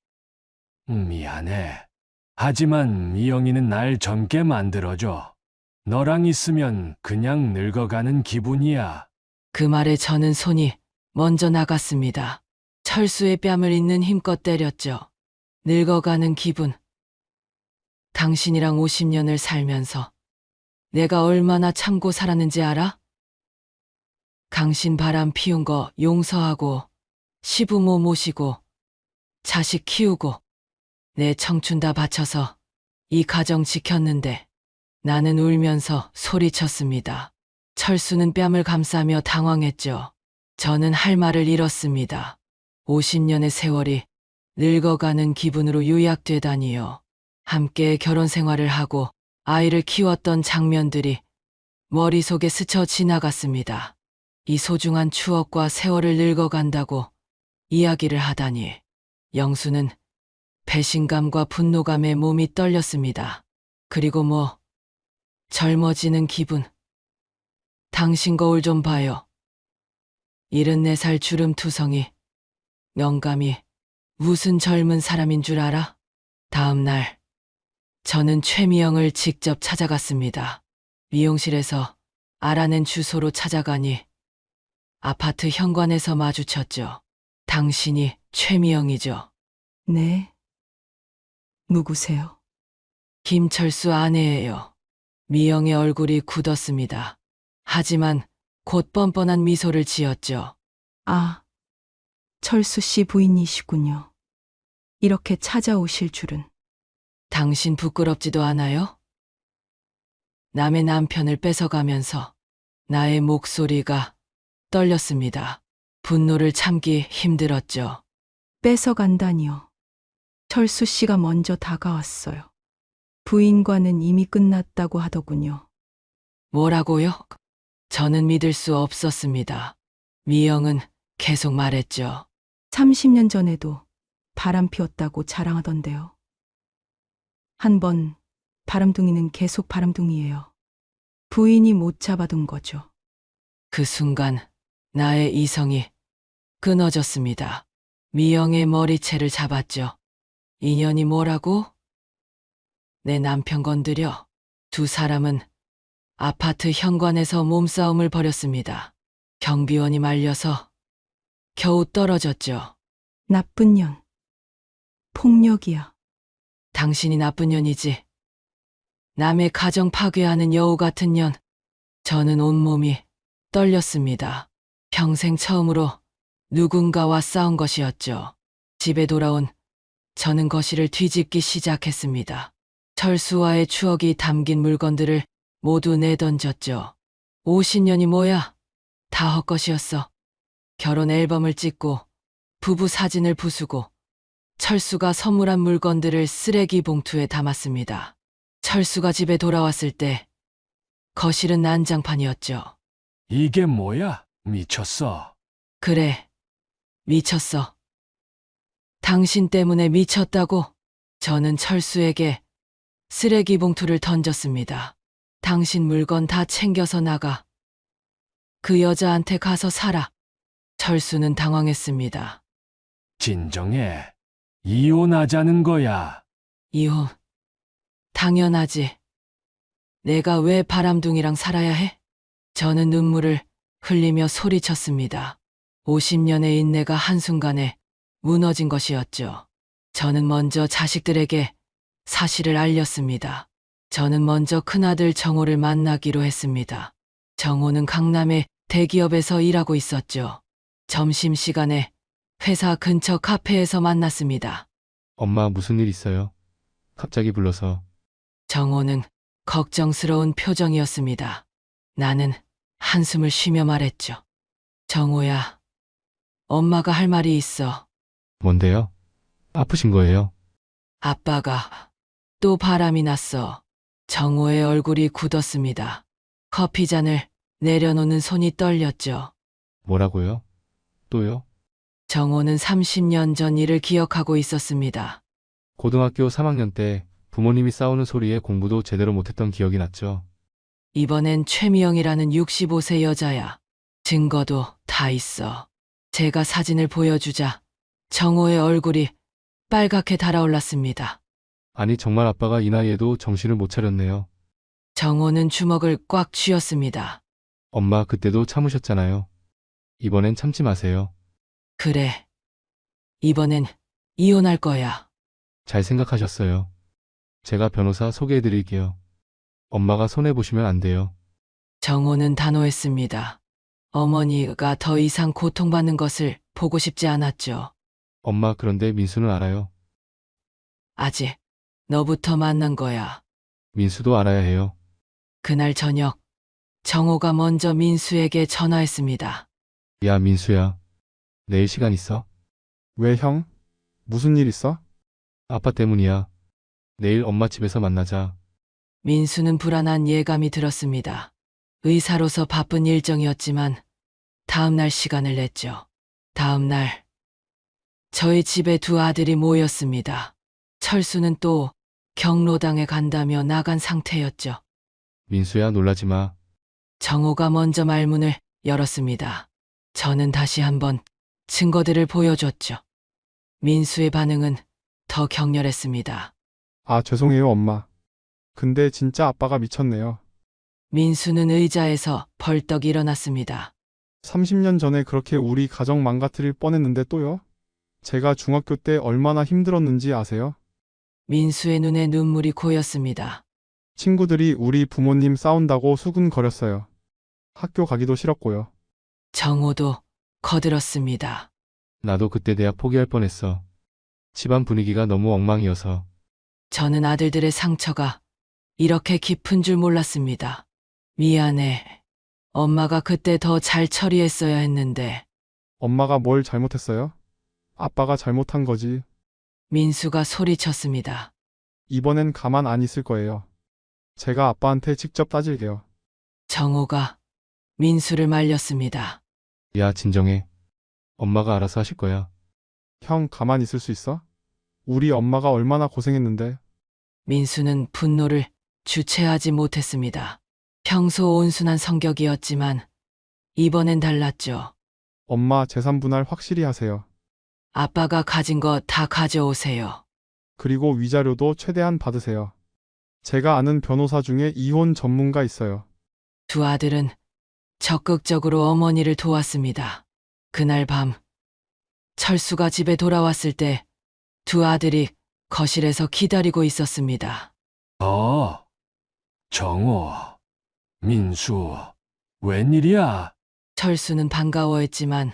미안해. 하지만 미영이는 날 젊게 만들어줘. 너랑 있으면 그냥 늙어가는 기분이야. 그 말에 저는 손이 먼저 나갔습니다. 철수의 뺨을 있는 힘껏 때렸죠. 늙어가는 기분. 당신이랑 50년을 살면서 내가 얼마나 참고 살았는지 알아? 당신 바람 피운 거 용서하고 시부모 모시고 자식 키우고 내 청춘 다 바쳐서 이 가정 지켰는데 나는 울면서 소리쳤습니다. 철수는 뺨을 감싸며 당황했죠. 저는 할 말을 잃었습니다. 50년의 세월이 늙어가는 기분으로 요약되다니요. 함께 결혼 생활을 하고 아이를 키웠던 장면들이 머릿속에 스쳐 지나갔습니다. 이 소중한 추억과 세월을 늙어간다고 이야기를 하다니. 영수는 배신감과 분노감에 몸이 떨렸습니다. 그리고 젊어지는 기분. 당신 거울 좀 봐요. 74살 주름투성이. 영감이 무슨 젊은 사람인 줄 알아? 다음 날 저는 최미영을 직접 찾아갔습니다. 미용실에서 알아낸 주소로 찾아가니 아파트 현관에서 마주쳤죠. 당신이 최미영이죠? 네. 누구세요? 김철수 아내예요. 미영의 얼굴이 굳었습니다. 하지만 곧 뻔뻔한 미소를 지었죠. 아, 철수 씨 부인이시군요. 이렇게 찾아오실 줄은. 당신 부끄럽지도 않아요? 남의 남편을 뺏어가면서 나의 목소리가 떨렸습니다. 분노를 참기 힘들었죠. 뺏어간다니요. 철수 씨가 먼저 다가왔어요. 부인과는 이미 끝났다고 하더군요. 뭐라고요? 저는 믿을 수 없었습니다. 미영은 계속 말했죠. 30년 전에도 바람 피웠다고 자랑하던데요. 한 번 바람둥이는 계속 바람둥이예요. 부인이 못 잡아둔 거죠. 그 순간 나의 이성이 끊어졌습니다. 미영의 머리채를 잡았죠. 인연이 뭐라고? 내 남편 건드려. 두 사람은 아파트 현관에서 몸싸움을 벌였습니다. 경비원이 말려서 겨우 떨어졌죠. 나쁜 년. 폭력이야. 당신이 나쁜 년이지. 남의 가정 파괴하는 여우 같은 년. 저는 온몸이 떨렸습니다. 평생 처음으로 누군가와 싸운 것이었죠. 집에 돌아온 저는 거실을 뒤집기 시작했습니다. 철수와의 추억이 담긴 물건들을 모두 내던졌죠. 50년이 뭐야? 다 헛것이었어. 결혼 앨범을 찍고 부부 사진을 부수고 철수가 선물한 물건들을 쓰레기 봉투에 담았습니다. 철수가 집에 돌아왔을 때 거실은 난장판이었죠. 이게 뭐야? 미쳤어. 그래, 미쳤어. 당신 때문에 미쳤다고. 저는 철수에게 쓰레기 봉투를 던졌습니다. 당신 물건 다 챙겨서 나가. 그 여자한테 가서 살아. 철수는 당황했습니다. 진정해. 이혼하자는 거야. 이혼. 당연하지. 내가 왜 바람둥이랑 살아야 해? 저는 눈물을 흘리며 소리쳤습니다. 50년의 인내가 한순간에 무너진 것이었죠. 저는 먼저 자식들에게 사실을 알렸습니다. 저는 먼저 큰아들 정호를 만나기로 했습니다. 정호는 강남의 대기업에서 일하고 있었죠. 점심시간에 회사 근처 카페에서 만났습니다. 엄마 무슨 일 있어요? 갑자기 불러서. 정호는 걱정스러운 표정이었습니다. 나는 한숨을 쉬며 말했죠. 정호야, 엄마가 할 말이 있어. 뭔데요? 아프신 거예요? 아빠가 또 바람이 났어. 정호의 얼굴이 굳었습니다. 커피잔을 내려놓는 손이 떨렸죠. 뭐라고요? 또요? 정호는 30년 전 일을 기억하고 있었습니다. 고등학교 3학년 때 부모님이 싸우는 소리에 공부도 제대로 못했던 기억이 났죠. 이번엔 최미영이라는 65세 여자야. 증거도 다 있어. 제가 사진을 보여주자 정호의 얼굴이 빨갛게 달아올랐습니다. 아니 정말 아빠가 이 나이에도 정신을 못 차렸네요. 정호는 주먹을 꽉 쥐었습니다. 엄마 그때도 참으셨잖아요. 이번엔 참지 마세요. 그래. 이번엔 이혼할 거야. 잘 생각하셨어요. 제가 변호사 소개해 드릴게요. 엄마가 손해보시면 안 돼요. 정호는 단호했습니다. 어머니가 더 이상 고통받는 것을 보고 싶지 않았죠. 엄마 그런데 민수는 알아요. 아직 너부터 만난 거야. 민수도 알아야 해요. 그날 저녁 정호가 먼저 민수에게 전화했습니다. 야 민수야. 내일 시간 있어? 왜 형? 무슨 일 있어? 아빠 때문이야. 내일 엄마 집에서 만나자. 민수는 불안한 예감이 들었습니다. 의사로서 바쁜 일정이었지만 다음 날 시간을 냈죠. 다음 날 저희 집에 두 아들이 모였습니다. 철수는 또 경로당에 간다며 나간 상태였죠. 민수야 놀라지 마. 정호가 먼저 말문을 열었습니다. 저는 다시 한번 증거들을 보여줬죠. 민수의 반응은 더 격렬했습니다. 아, 죄송해요, 엄마. 근데 진짜 아빠가 미쳤네요. 민수는 의자에서 벌떡 일어났습니다. 30년 전에 그렇게 우리 가정 망가뜨릴 뻔했는데 또요? 제가 중학교 때 얼마나 힘들었는지 아세요? 민수의 눈에 눈물이 고였습니다. 친구들이 우리 부모님 싸운다고 수군거렸어요. 학교 가기도 싫었고요. 정호도 거들었습니다. 나도 그때 대학 포기할 뻔했어. 집안 분위기가 너무 엉망이어서. 저는 아들들의 상처가 이렇게 깊은 줄 몰랐습니다. 미안해. 엄마가 그때 더 잘 처리했어야 했는데. 엄마가 뭘 잘못했어요? 아빠가 잘못한 거지. 민수가 소리쳤습니다. 이번엔 가만 안 있을 거예요. 제가 아빠한테 직접 따질게요. 정호가 민수를 말렸습니다. 야 진정해. 엄마가 알아서 하실 거야. 형 가만 있을 수 있어? 우리 엄마가 얼마나 고생했는데. 민수는 분노를 주체하지 못했습니다. 평소 온순한 성격이었지만 이번엔 달랐죠. 엄마 재산 분할 확실히 하세요. 아빠가 가진 거 다 가져오세요. 그리고 위자료도 최대한 받으세요. 제가 아는 변호사 중에 이혼 전문가 있어요. 두 아들은 적극적으로 어머니를 도왔습니다. 그날 밤 철수가 집에 돌아왔을 때 두 아들이 거실에서 기다리고 있었습니다. 정호, 민수, 웬일이야? 철수는 반가워했지만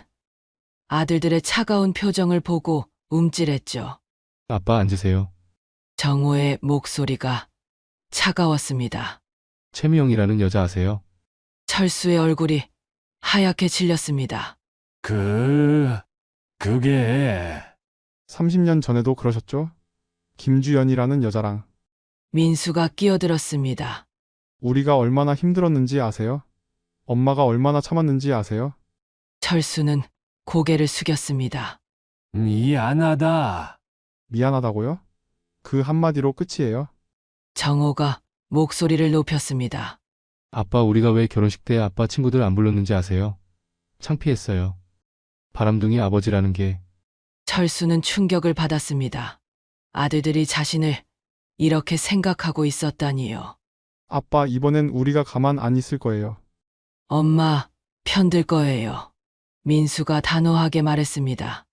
아들들의 차가운 표정을 보고 움찔했죠. 아빠 앉으세요. 정호의 목소리가 차가웠습니다. 최미영이라는 여자 아세요? 철수의 얼굴이 하얗게 질렸습니다. 그게... 30년 전에도 그러셨죠? 김주연이라는 여자랑. 민수가 끼어들었습니다. 우리가 얼마나 힘들었는지 아세요? 엄마가 얼마나 참았는지 아세요? 철수는 고개를 숙였습니다. 미안하다. 미안하다고요? 그 한마디로 끝이에요? 정호가 목소리를 높였습니다. 아빠 우리가 왜 결혼식 때 아빠 친구들 안 불렀는지 아세요? 창피했어요. 바람둥이 아버지라는 게. 철수는 충격을 받았습니다. 아들들이 자신을 이렇게 생각하고 있었다니요. 아빠 이번엔 우리가 가만 안 있을 거예요. 엄마 편들 거예요. 민수가 단호하게 말했습니다.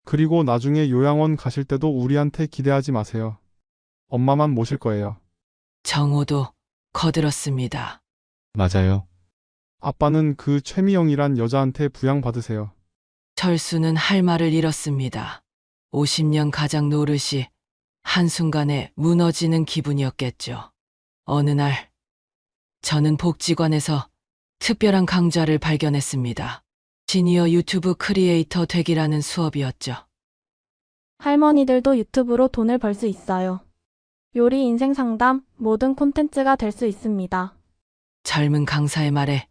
그리고 나중에 요양원 가실 때도 우리한테 기대하지 마세요. 엄마만 모실 거예요. 정호도 거들었습니다. 맞아요. 아빠는 그 최미영이란 여자한테 부양받으세요. 철수는 할 말을 잃었습니다. 50년 가장 노릇이 한순간에 무너지는 기분이었겠죠. 어느 날 저는 복지관에서 특별한 강좌를 발견했습니다. 시니어 유튜브 크리에이터 되기라는 수업이었죠. 할머니들도 유튜브로 돈을 벌 수 있어요. 요리, 인생 상담, 모든 콘텐츠가 될 수 있습니다. 젊은 강사의 말에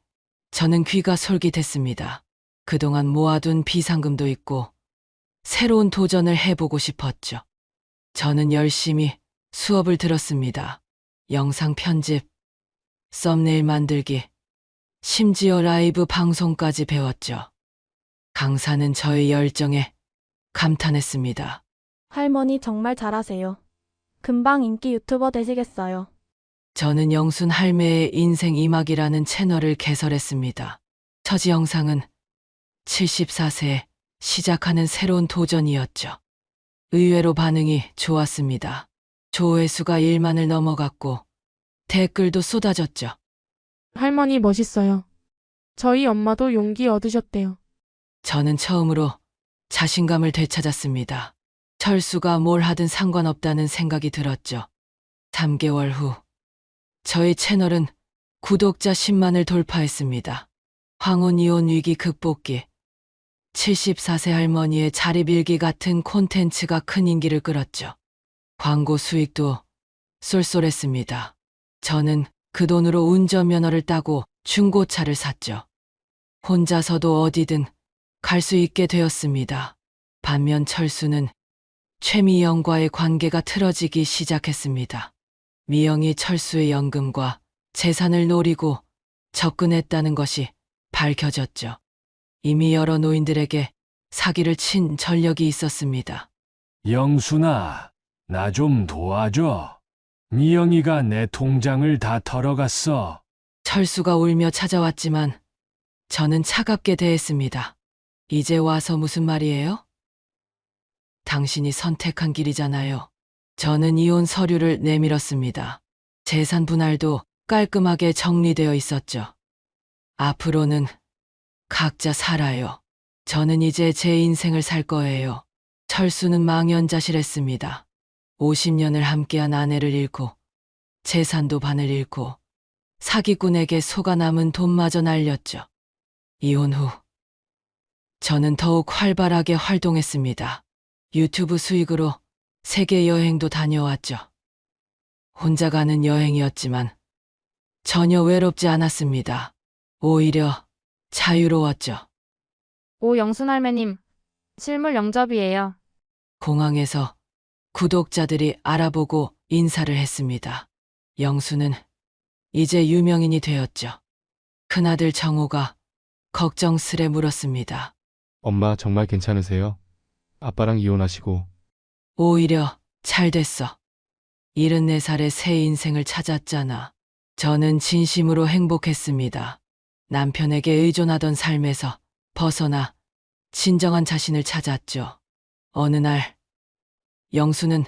저는 귀가 솔깃했습니다. 그동안 모아둔 비상금도 있고 새로운 도전을 해보고 싶었죠. 저는 열심히 수업을 들었습니다. 영상 편집, 썸네일 만들기, 심지어 라이브 방송까지 배웠죠. 강사는 저의 열정에 감탄했습니다. 할머니 정말 잘하세요. 금방 인기 유튜버 되시겠어요. 저는 영순 할매의 인생 이막이라는 채널을 개설했습니다. 첫 영상은 74세에 시작하는 새로운 도전이었죠. 의외로 반응이 좋았습니다. 조회수가 1만을 넘어갔고 댓글도 쏟아졌죠. 할머니 멋있어요. 저희 엄마도 용기 얻으셨대요. 저는 처음으로 자신감을 되찾았습니다. 철수가 뭘 하든 상관없다는 생각이 들었죠. 3개월 후 저희 채널은 구독자 10만을 돌파했습니다. 황혼 이혼 위기 극복기, 74세 할머니의 자리 빌기 같은 콘텐츠가 큰 인기를 끌었죠. 광고 수익도 쏠쏠했습니다. 저는 그 돈으로 운전면허를 따고 중고차를 샀죠. 혼자서도 어디든 갈 수 있게 되었습니다. 반면 철수는 최미영과의 관계가 틀어지기 시작했습니다. 미영이 철수의 연금과 재산을 노리고 접근했다는 것이 밝혀졌죠. 이미 여러 노인들에게 사기를 친 전력이 있었습니다. 영순아, 나 좀 도와줘. 미영이가 내 통장을 다 털어갔어. 철수가 울며 찾아왔지만 저는 차갑게 대했습니다. 이제 와서 무슨 말이에요? 당신이 선택한 길이잖아요. 저는 이혼 서류를 내밀었습니다. 재산 분할도 깔끔하게 정리되어 있었죠. 앞으로는 각자 살아요. 저는 이제 제 인생을 살 거예요. 철수는 망연자실했습니다. 50년을 함께한 아내를 잃고 재산도 반을 잃고 사기꾼에게 속아 남은 돈마저 날렸죠. 이혼 후 저는 더욱 활발하게 활동했습니다. 유튜브 수익으로 세계 여행도 다녀왔죠. 혼자 가는 여행이었지만 전혀 외롭지 않았습니다. 오히려 자유로웠죠. 오 영순 할매님, 실물 영접이에요. 공항에서 구독자들이 알아보고 인사를 했습니다. 영수는 이제 유명인이 되었죠. 큰아들 정호가 걱정스레 물었습니다. 엄마 정말 괜찮으세요? 아빠랑 이혼하시고. 오히려 잘 됐어. 74살의 새 인생을 찾았잖아. 저는 진심으로 행복했습니다. 남편에게 의존하던 삶에서 벗어나 진정한 자신을 찾았죠. 어느 날 영수는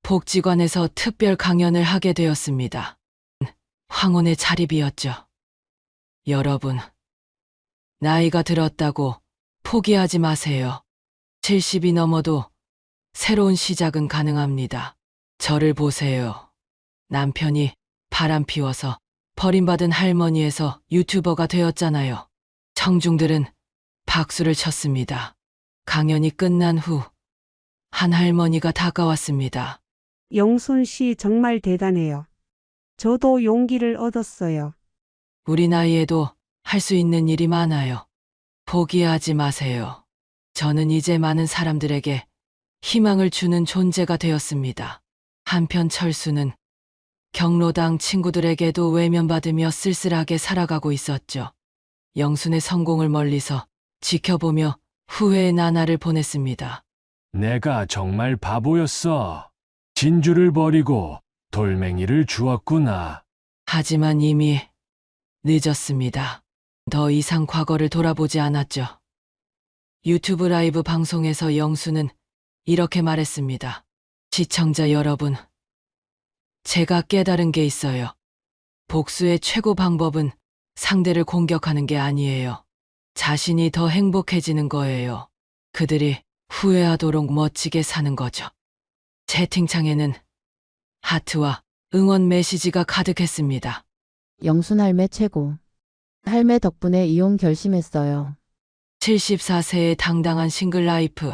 복지관에서 특별 강연을 하게 되었습니다. 황혼의 자리 비었죠. 여러분, 나이가 들었다고 포기하지 마세요. 70이 넘어도 새로운 시작은 가능합니다. 저를 보세요. 남편이 바람 피워서 버림받은 할머니에서 유튜버가 되었잖아요. 청중들은 박수를 쳤습니다. 강연이 끝난 후 한 할머니가 다가왔습니다. 영순 씨 정말 대단해요. 저도 용기를 얻었어요. 우리 나이에도 할 수 있는 일이 많아요. 포기하지 마세요. 저는 이제 많은 사람들에게 희망을 주는 존재가 되었습니다. 한편 철수는 경로당 친구들에게도 외면받으며 쓸쓸하게 살아가고 있었죠. 영순의 성공을 멀리서 지켜보며 후회의 나날을 보냈습니다. 내가 정말 바보였어. 진주를 버리고 돌멩이를 주었구나. 하지만 이미 늦었습니다. 더 이상 과거를 돌아보지 않았죠. 유튜브 라이브 방송에서 영수는 이렇게 말했습니다. 시청자 여러분, 제가 깨달은 게 있어요. 복수의 최고 방법은 상대를 공격하는 게 아니에요. 자신이 더 행복해지는 거예요. 그들이 후회하도록 멋지게 사는 거죠. 채팅창에는 하트와 응원 메시지가 가득했습니다. 영순 할매 최고. 할매 덕분에 이혼 결심했어요. 74세의 당당한 싱글 라이프.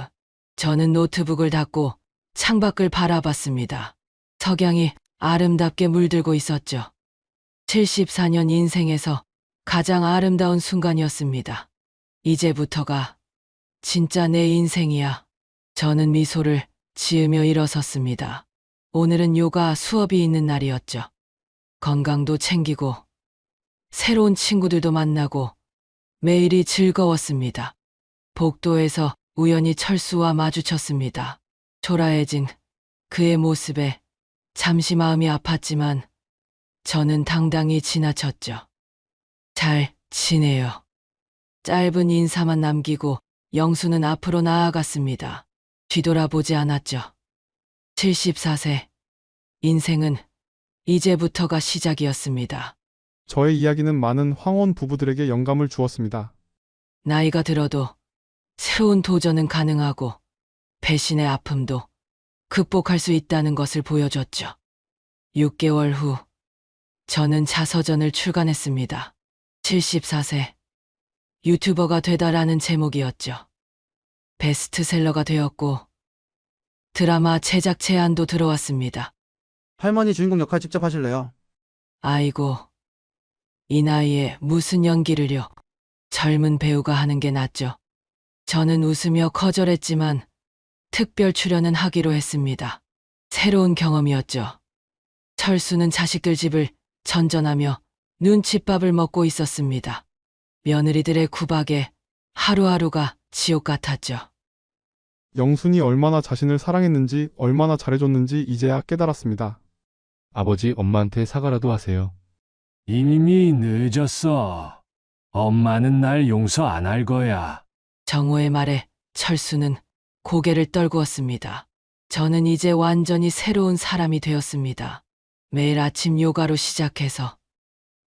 저는 노트북을 닫고 창밖을 바라봤습니다. 석양이 아름답게 물들고 있었죠. 74년 인생에서 가장 아름다운 순간이었습니다. 이제부터가 진짜 내 인생이야. 저는 미소를 지으며 일어섰습니다. 오늘은 요가 수업이 있는 날이었죠. 건강도 챙기고 새로운 친구들도 만나고 매일이 즐거웠습니다. 복도에서 우연히 철수와 마주쳤습니다. 초라해진 그의 모습에 잠시 마음이 아팠지만 저는 당당히 지나쳤죠. 잘 지내요. 짧은 인사만 남기고 영수는 앞으로 나아갔습니다. 뒤돌아보지 않았죠. 74세. 인생은 이제부터가 시작이었습니다. 저의 이야기는 많은 황혼 부부들에게 영감을 주었습니다. 나이가 들어도 새로운 도전은 가능하고 배신의 아픔도 극복할 수 있다는 것을 보여줬죠. 6개월 후 저는 자서전을 출간했습니다. 74세 유튜버가 되다라는 제목이었죠. 베스트셀러가 되었고 드라마 제작 제안도 들어왔습니다. 할머니 주인공 역할 직접 하실래요? 아이고, 이 나이에 무슨 연기를요. 젊은 배우가 하는 게 낫죠. 저는 웃으며 거절했지만 특별 출연은 하기로 했습니다. 새로운 경험이었죠. 철수는 자식들 집을 전전하며 눈칫밥을 먹고 있었습니다. 며느리들의 구박에 하루하루가 지옥 같았죠. 영순이 얼마나 자신을 사랑했는지, 얼마나 잘해줬는지 이제야 깨달았습니다. 아버지, 엄마한테 사과라도 하세요. 이미 늦었어. 엄마는 날 용서 안 할 거야. 정호의 말에 철수는 고개를 떨구었습니다. 저는 이제 완전히 새로운 사람이 되었습니다. 매일 아침 요가로 시작해서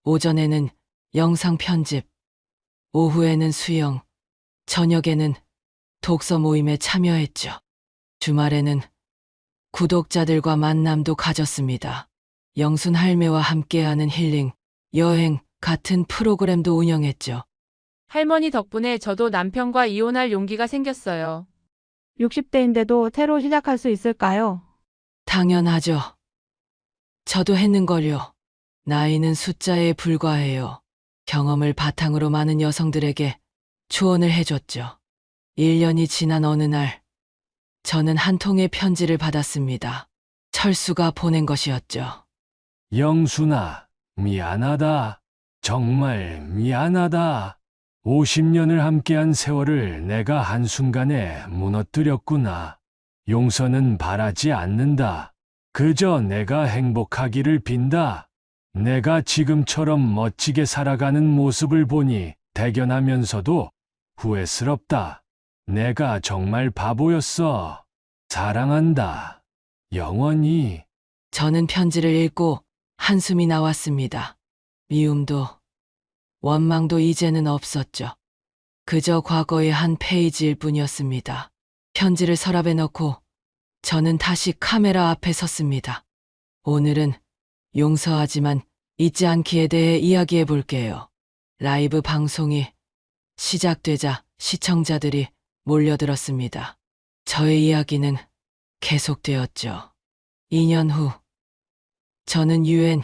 오전에는 영상 편집, 오후에는 수영, 저녁에는 독서 모임에 참여했죠. 주말에는 구독자들과 만남도 가졌습니다. 영순 할매와 함께하는 힐링, 여행 같은 프로그램도 운영했죠. 할머니 덕분에 저도 남편과 이혼할 용기가 생겼어요. 60대인데도 새로 시작할 수 있을까요? 당연하죠. 저도 했는걸요. 나이는 숫자에 불과해요. 경험을 바탕으로 많은 여성들에게 조언을 해줬죠. 1년이 지난 어느 날, 저는 한 통의 편지를 받았습니다. 철수가 보낸 것이었죠. 영순아, 미안하다. 정말 미안하다. 50년을 함께한 세월을 내가 한순간에 무너뜨렸구나. 용서는 바라지 않는다. 그저 내가 행복하기를 빈다. 내가 지금처럼 멋지게 살아가는 모습을 보니 대견하면서도 후회스럽다. 내가 정말 바보였어. 사랑한다. 영원히. 저는 편지를 읽고 한숨이 나왔습니다. 미움도 원망도 이제는 없었죠. 그저 과거의 한 페이지일 뿐이었습니다. 편지를 서랍에 넣고 저는 다시 카메라 앞에 섰습니다. 오늘은 용서하지만 잊지 않기에 대해 이야기해 볼게요. 라이브 방송이 시작되자 시청자들이 몰려들었습니다. 저의 이야기는 계속되었죠. 2년 후 저는 UN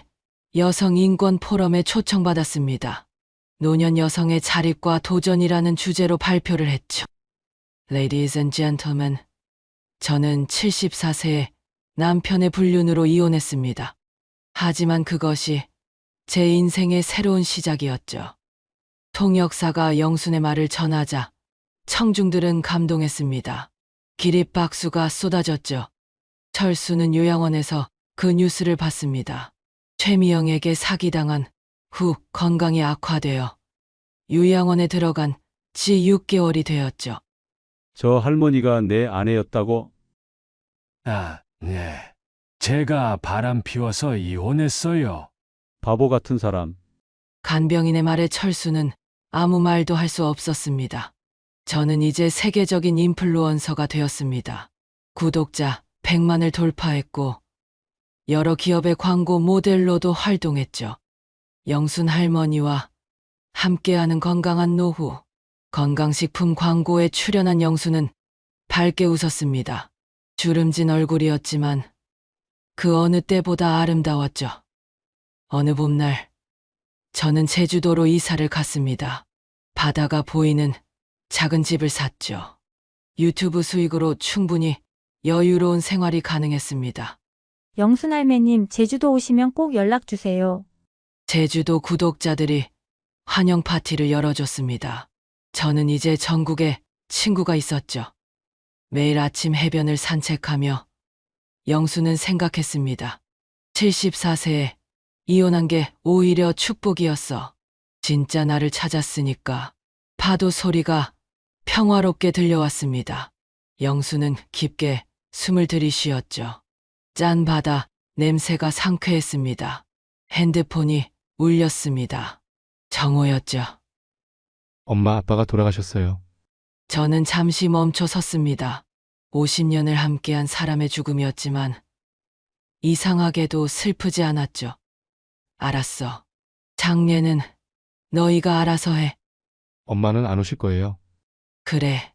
여성인권 포럼에 초청받았습니다. 노년 여성의 자립과 도전이라는 주제로 발표를 했죠. Ladies and gentlemen, 저는 74세에 남편의 불륜으로 이혼했습니다. 하지만 그것이 제 인생의 새로운 시작이었죠. 통역사가 영순의 말을 전하자 청중들은 감동했습니다. 기립박수가 쏟아졌죠. 철수는 요양원에서 그 뉴스를 봤습니다. 최미영에게 사기당한 후 건강이 악화되어 요양원에 들어간 지 6개월이 되었죠. 저 할머니가 내 아내였다고? 네. 제가 바람 피워서 이혼했어요. 바보 같은 사람. 간병인의 말에 철수는 아무 말도 할 수 없었습니다. 저는 이제 세계적인 인플루언서가 되었습니다. 구독자 100만을 돌파했고 여러 기업의 광고 모델로도 활동했죠. 영순 할머니와 함께하는 건강한 노후. 건강식품 광고에 출연한 영수는 밝게 웃었습니다. 주름진 얼굴이었지만 그 어느 때보다 아름다웠죠. 어느 봄날, 저는 제주도로 이사를 갔습니다. 바다가 보이는 작은 집을 샀죠. 유튜브 수익으로 충분히 여유로운 생활이 가능했습니다. 영순할매님, 제주도 오시면 꼭 연락 주세요. 제주도 구독자들이 환영 파티를 열어줬습니다. 저는 이제 전국에 친구가 있었죠. 매일 아침 해변을 산책하며 영수는 생각했습니다. 74세에 이혼한 게 오히려 축복이었어. 진짜 나를 찾았으니까. 파도 소리가 평화롭게 들려왔습니다. 영수는 깊게 숨을 들이쉬었죠. 짠 바다 냄새가 상쾌했습니다. 핸드폰이 울렸습니다. 정호였죠. 엄마 아빠가 돌아가셨어요. 저는 잠시 멈춰 섰습니다. 50년을 함께한 사람의 죽음이었지만 이상하게도 슬프지 않았죠. 알았어. 장례는 너희가 알아서 해. 엄마는 안 오실 거예요. 그래.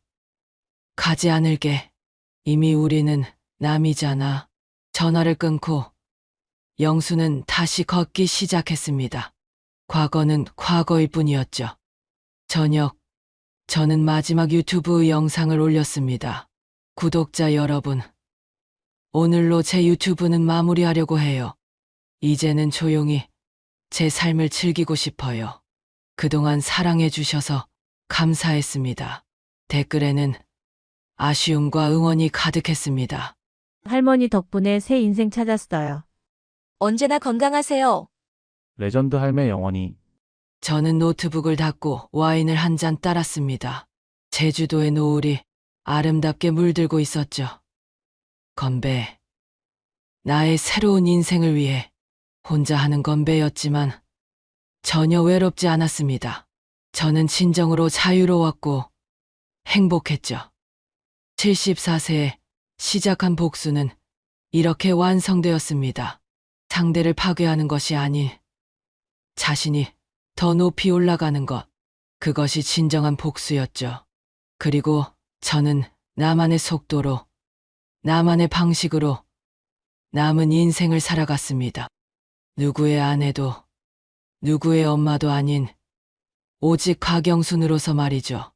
가지 않을게. 이미 우리는 남이잖아. 전화를 끊고 영수는 다시 걷기 시작했습니다. 과거는 과거일 뿐이었죠. 저녁, 저는 마지막 유튜브 영상을 올렸습니다. 구독자 여러분, 오늘로 제 유튜브는 마무리하려고 해요. 이제는 조용히 제 삶을 즐기고 싶어요. 그동안 사랑해 주셔서 감사했습니다. 댓글에는 아쉬움과 응원이 가득했습니다. 할머니 덕분에 새 인생 찾았어요. 언제나 건강하세요. 레전드 할매 영원히. 저는 노트북을 닫고 와인을 한 잔 따랐습니다. 제주도의 노을이 아름답게 물들고 있었죠. 건배. 나의 새로운 인생을 위해 혼자 하는 건배였지만 전혀 외롭지 않았습니다. 저는 진정으로 자유로웠고 행복했죠. 74세에 시작한 복수는 이렇게 완성되었습니다. 상대를 파괴하는 것이 아닌 자신이 더 높이 올라가는 것. 그것이 진정한 복수였죠. 그리고 저는 나만의 속도로, 나만의 방식으로 남은 인생을 살아갔습니다. 누구의 아내도, 누구의 엄마도 아닌 오직 박영순으로서 말이죠.